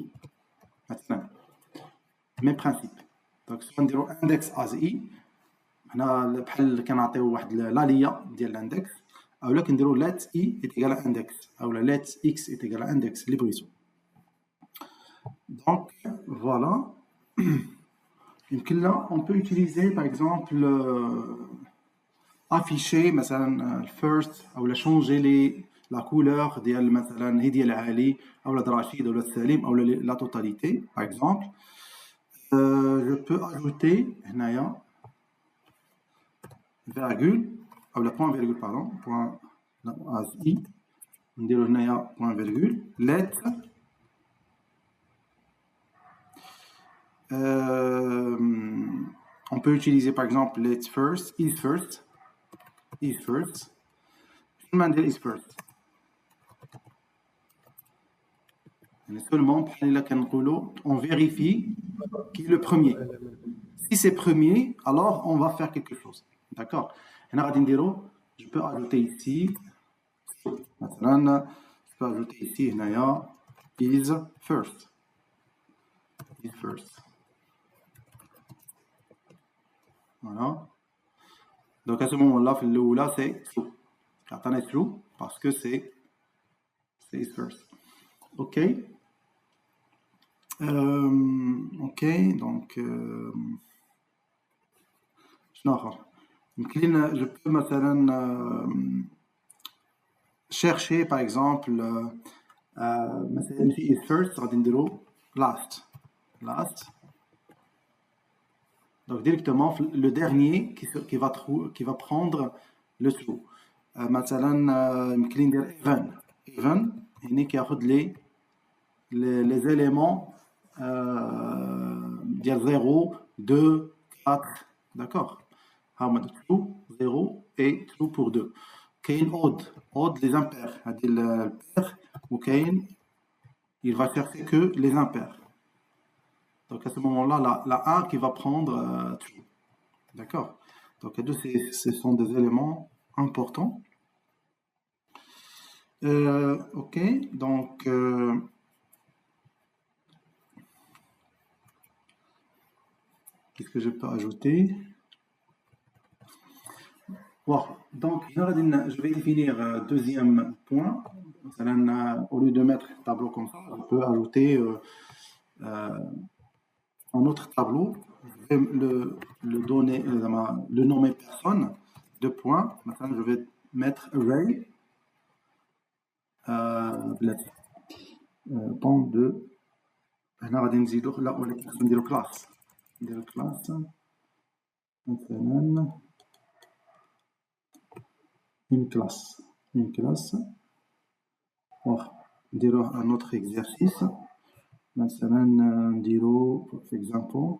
مثلا même principe donc si نديرو index as e هنا بحال كنعطيو واحد لاليه ديال الاندكس اولا كنديرو let e est égal à index اولا let x est égal à index اللي بغيتو. Donc, voilà. Donc là, on peut utiliser, par exemple, afficher, مثلا, first, ou changer la couleur de مثلا, هي ديال علي, ou la Rachid, ou la Salim, ou la totalité, par exemple. Je peux ajouter, هنايا, virgule, ou la point virgule, pardon, point, as i, نديرو هنايا point virgule, lettre, on peut utiliser par exemple let's first, is first, is first. Is first. Et seulement on vérifie qui est le premier. Si c'est premier, alors on va faire quelque chose. D'accord. Je peux ajouter ici. Je peux ajouter ici is first. Is first. Voilà. Donc à ce moment-là, là c'est true. Attendez true parce que c'est is first. Ok. Ok. Donc je peux maintenant chercher par exemple is first last. Donc directement le dernier qui va prendre le trou. مثلا يمكن ندير even يعني كياخذ les éléments ديال 0 2 4 d'accord. هما true 0 et true pour 2. كاين odd les impairs هذه البير وكاين il va chercher que les impairs. Donc à ce moment-là, la 1 qui va prendre true. D'accord. Donc ce sont des éléments importants. Ok, donc qu'est-ce que je peux ajouter? Bon, donc je vais définir deuxième point. Au lieu de mettre tableau comme ça, je peux ajouter un autre tableau. Je vais le donner, le nommer personne, 2 points. Maintenant, je vais mettre array. Point de هنا غادي نزيدو لا ولكن نديرو كلاس مثلا une classe نديرو un autre exercice مثلا نديرو for example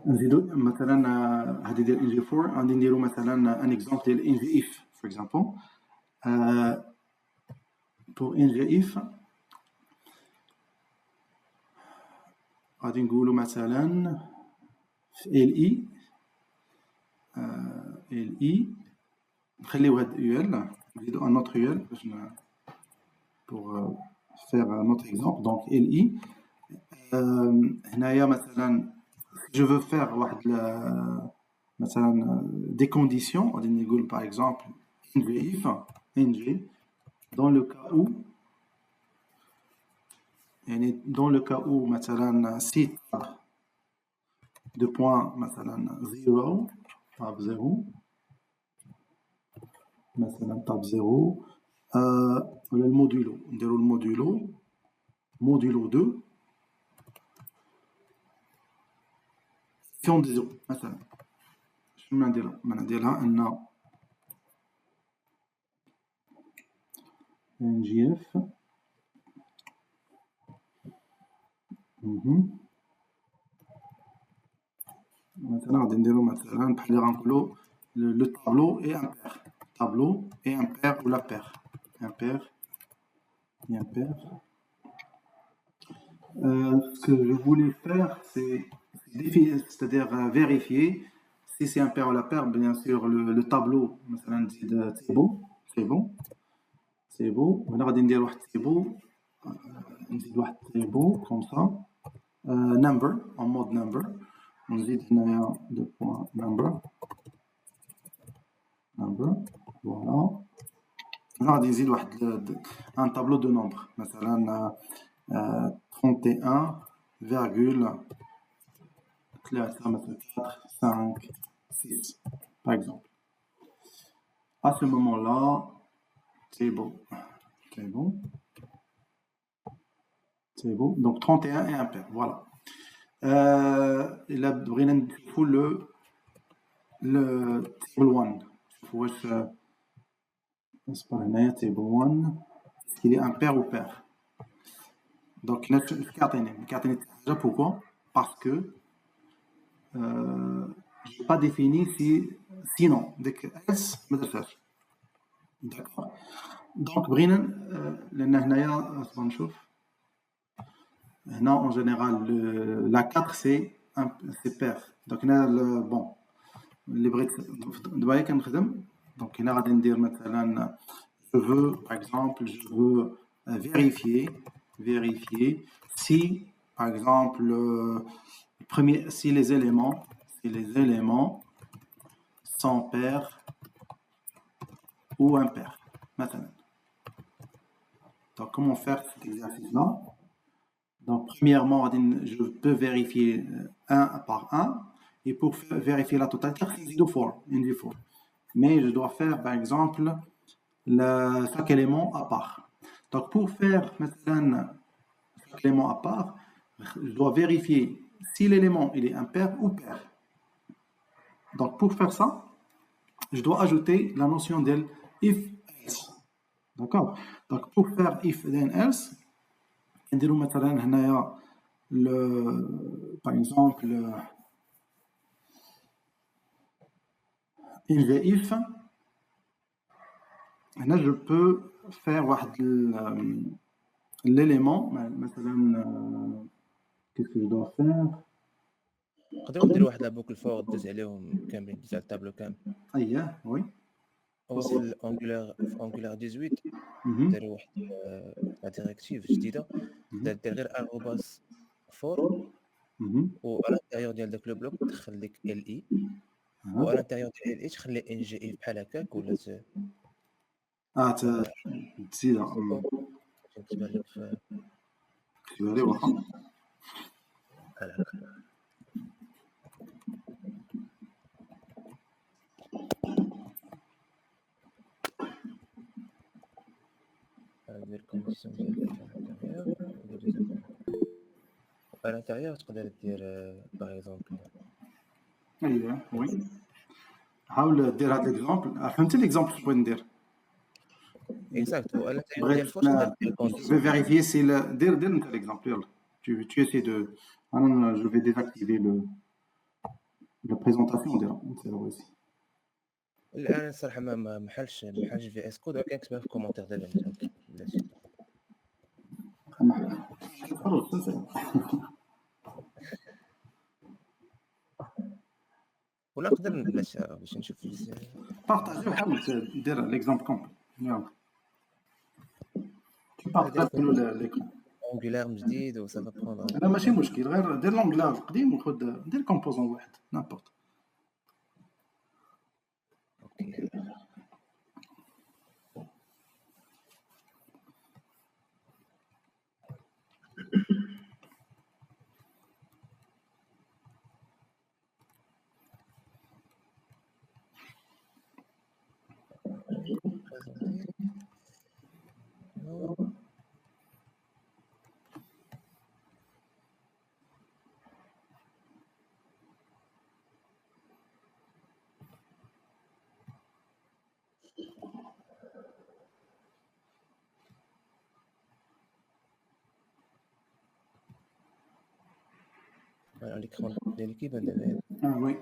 نزيدو مثلا هذه ديال NG4 غادي نديرو مثلا ان اكزامبل ديال NGIF for example pour NGIF غادي نقولو مثلا في LI نخليو هاد UL نزيدو ان autre UL باش pour faire un autre exemple donc LI هنايا مثلا je veux faire des conditions par exemple NG dans le cas où مثلا si de point مثلا 0 tab 0 مثلا tab 0 ولا الموديلو نديرو الموديلو 2 de 0 مثلا شنو نديرها؟ نديرها ان ngf مثلا غادي نديرو مثلا بحال اللي غنقولو لو طابلو اي ان بير tableau et un pair ou la paire. Un pair et un pair. Ce que je voulais faire, c'est-à-dire vérifier si c'est un pair ou la paire. Bien sûr, le tableau, c'est beau, c'est bon, c'est beau. Maintenant, on va dire c'est beau, comme ça. Number, en mode number. On dit deux points number. Number, voilà. On va dire un tableau de nombres. مثلا 31,456 par exemple. À ce moment-là, c'est bon. C'est bon. C'est bon. Donc 31 et un pair. Voilà. Il a le table 1. C'est pas un table 1. Il est un pair ou pair. Donc, pourquoi? Parce que je n'ai pas défini sinon. D'accord. Donc, en général, la 4, c'est pair. Donc, bon. Donc, je veux, par exemple, vérifier si, par exemple, si les éléments sont pairs ou impairs. Maintenant. Donc, comment faire cet exercice-là? Donc, premièrement, je peux vérifier un par un, et pour vérifier la totalité, mais je dois faire, par exemple, chaque élément à part. Donc, pour faire maintenant chaque élément à part, je dois vérifier si l'élément il est impair ou pair. Donc, pour faire ça, je dois ajouter la notion de if else. D'accord? Donc, pour faire if then else, par exemple, if, là, je peux faire l'élément, qu'est-ce que je dois faire? نقدروا نديروا واحد لابوك الفور دوز عليهم كاملين دوز على الطابلو كامل. Oui. هو في الانجولار 18 داروا واحد لا ديريكتيف جديده تقدر دير غير ارغوباس فور و على الانتيريور ديال داك لو بلوك تدخل لك ال اي و على الانتيريور ديال ال اي تخلي ان جي اي بحال هكاك ولا تزيدها نكتبها لك في كتبها لي واخا بحال هكا. ندير كونديسيون ديال الانتيريور على الانتيريور تقدر دير باغ اكزومبل. اييه وي حاول دير هذا ليكزامبل. فهمتي ليكزامبل شنو بغيت ندير؟ اكزاكت وعلى الانتيريور ديال الفور تقدر دير Je كونديسيون. vais vérifier si دير انت l'exemple يلا. Tu essaies de je vais désactiver la présentation ديالها ici. الان الصراحه ما حلش في اس كود ولكن كتبها في كومونتير دابا بلاتي. ولا نقدر نبلاتها باش نشوف بارطاجي وحاول دير ليكزامبل كومبل يلا. Tu partages l'écran. انجولار جديد و سافا بروندر. لا ماشي مشكل غير دير لونجلار القديم وخذ دير كومبوزون واحد نابورت. اوكي على l'écran ديال كيبان دابا Ah oui.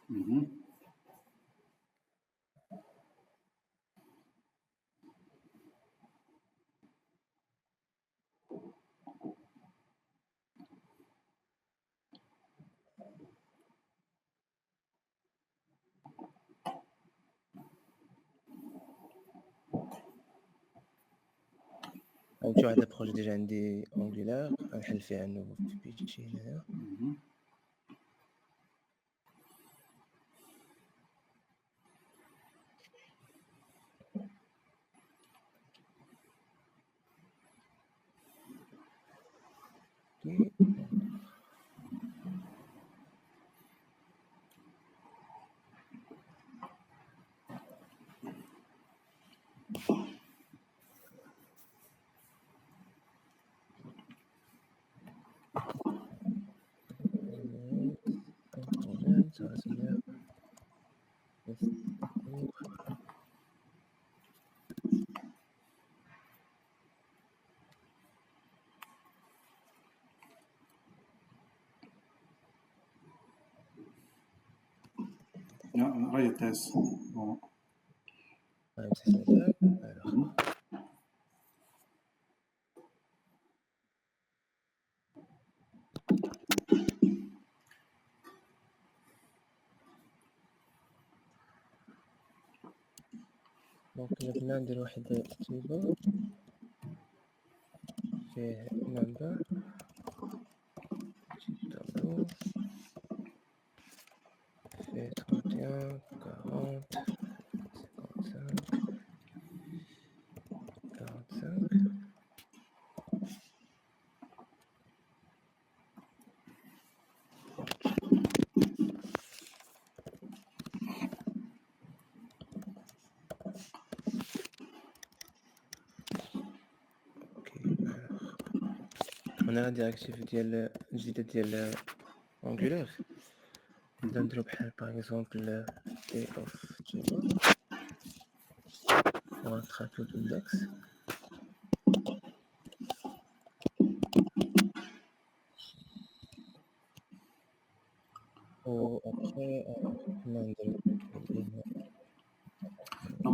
Mhm. غنمشيو واحد البروجي ديجا عندي انجولار غنحل فيه un nouveau fichier هنايا Mhm. اوكي component ça c'est bien Ja, راهي تاس. Bon. نمسح هذاك alors Mhm. دونك إلا كنا ندير واحد تيبل فيه number tableau فيه 31 40 55 45 اوكي alors انا لا ديريكتيف ديال الجديده ديال انجولار نبدا نديرو بحال باغ اكزومبل تي اوف تيبل ونتراكيو الاندكس و ابخي كنا نديرو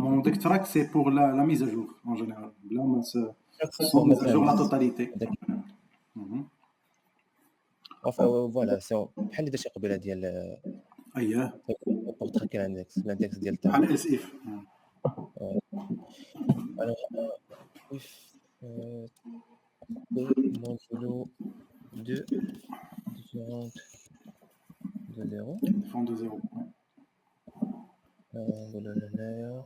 Mon deck track, c'est pour la mise à jour, en général. Là, sans mise à jour la totalité. Mhm. فوالا سي بحال اللي درتي قبيله ديال أييه. بور تراكي الاندكس ديال التاب بحال اس اف. alors if p modulo 2 différente de 0 Fond de 0. نقولو هنايا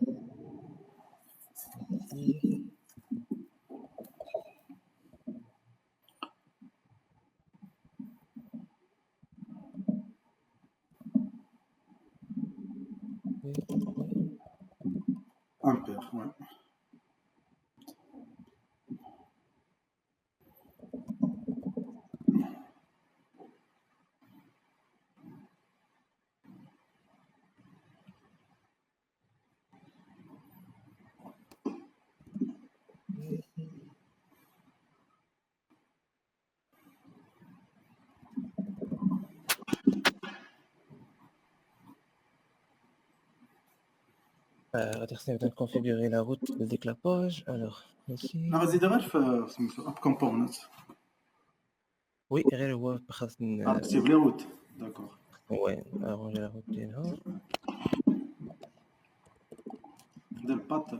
Ampère, ouais. غادي خصني نبدا نكونفيغوري لا روute de déclapage alors ici غادي غير في سميتو اب كومبوننت. وي غير هو خاصني اكتيف لي روت. داكور. وي ارونجي لا روute ديالها دير بات.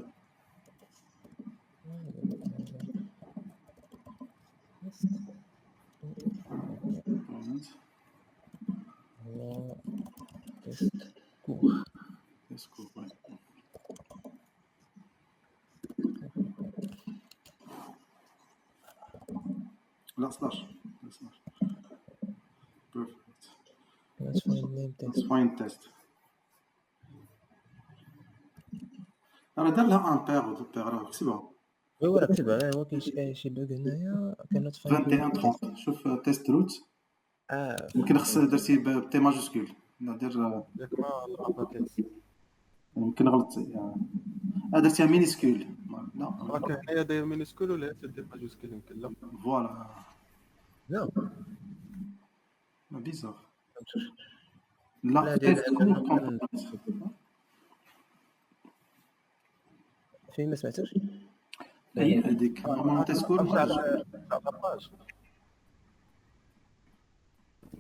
هو تيست كور Escour, ouais. لا 11. Perfect. let's find name Let's test find test. راه دار لها امبير و دوبير راه كتبها. وي ولا كتبها هو كاين شي بوغ هنايا كانت فاين 21 30. شوف تيست روت. يمكن خص درتي بتي ماجوسكول. لا دير ياك ما الاباكيت يمكن غلط هذا سي مينيسكول لا راك هنايا داير مينيسكول ولا تدير ماجوسكول يمكن لا فوالا لا بيزار لا لا ديال فين ما سمعتوش هي هذيك نورمالمون تسكول لاباج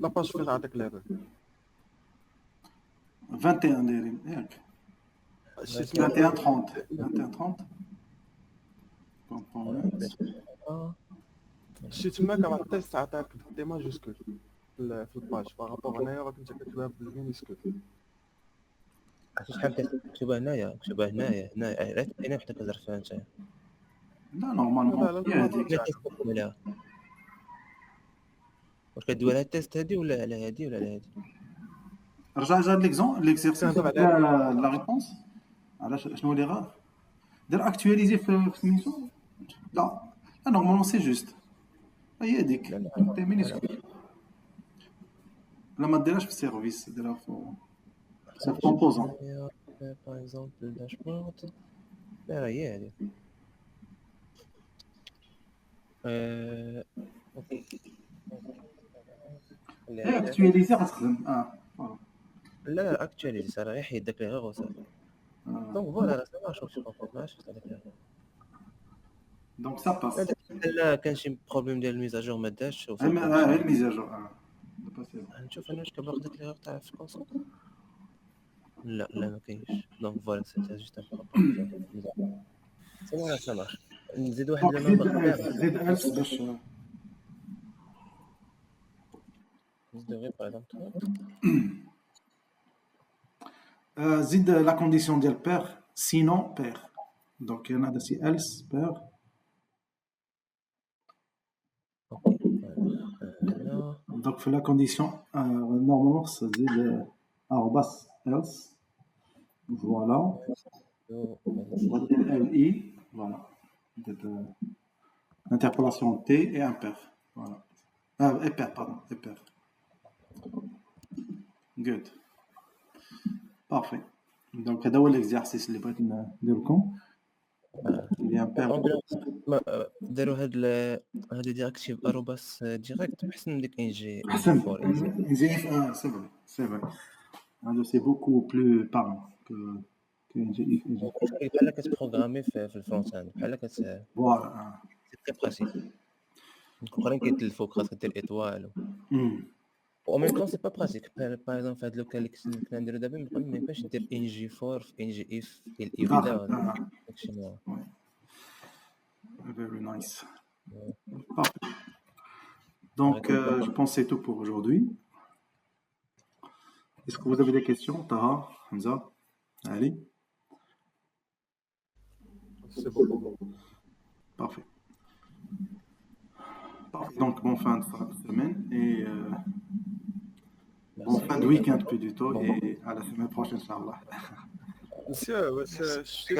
لاباج فين عندك لعبه 21 دايرين ياك شي 21 30 21 30 كومبوننت شي تما كان التيست عطاك دي ماجوسكول في الباج بارابور هنايا راك انت كتبها بالمينيسكول شحال كتبها هنايا هنا هنا حتى كزرفها انت لا لا نورمالمون لا هي هذيك لا واش كدوي على التيست هادي ولا على هادي ولا على هادي رجع ليكزيرسيس كنهضر لا ريبونس علاش شنو لي غار دير اكtualiser في سميتو لا نورمالمون سي جوست هي هذيك تي مينيسكول لا ما ديرهاش في السيرفيس ديرها في سي كومبوزون باغ اكزومبل الداشبورد لا هي هادي اوكي اكtualiser غتخدم فوالا لا اكشولي صراحه غير حيد داك لي غير وصافي دونك فوالا راه سا مارش شي بروبليم ما عرفتش هذاك دونك سا باس لا كان شي بروبليم ديال الميزاجور ما داش الميزاجور نشوف انا واش كباق داك لي غير تاع في الكونسول لا ما كاينش دونك فوالا سي جوست ان بروبليم سي بون سا مارش نزيد واحد نمبر زيد ألف باش نزيد غير باغ اكزومبل زيد لا كونديسيون ديال بير سينون بير دونك هنا هذا سي ألس بير دونك في لا كونديسيون نورمالمون خصها تزيد أرباس ألس فوالا ودير ال اي فوالا دير interpolation T et impair. Voilà. Impair, pardon. Impair. Good. Parfait. Donc, هذا هو l'exercice اللي بغيت ندير لكم. Il est impair. داروا هاد ديريكتيف اروباس ديريكت احسن من ديك ان جي أحسن. NGIF, c'est vrai. هذا c'est beaucoup plus parlant que NGIF. بحال كتبروغرامي في الفرونت اند بحال Voilà. سي براسيك اخرين كيتلفوا خاصك دير ايطوال او ميم طون سي با براسيك باغ اكزومبل في هاد لوكال اللي كنا نديرو دابا ما ينفعش دير ان جي 4 في ان جي اف الاي ولا داكشي نوع Very nice. Parfait. Donc, je pense que c'est tout pour aujourd'hui. Est-ce que vous avez des questions, Taha, Hamza, Ali? C'est bon. Parfait. Donc, bonne fin de semaine et bonne fin de week-end plutôt et à la semaine prochaine, Inch'Allah. Monsieur, je suis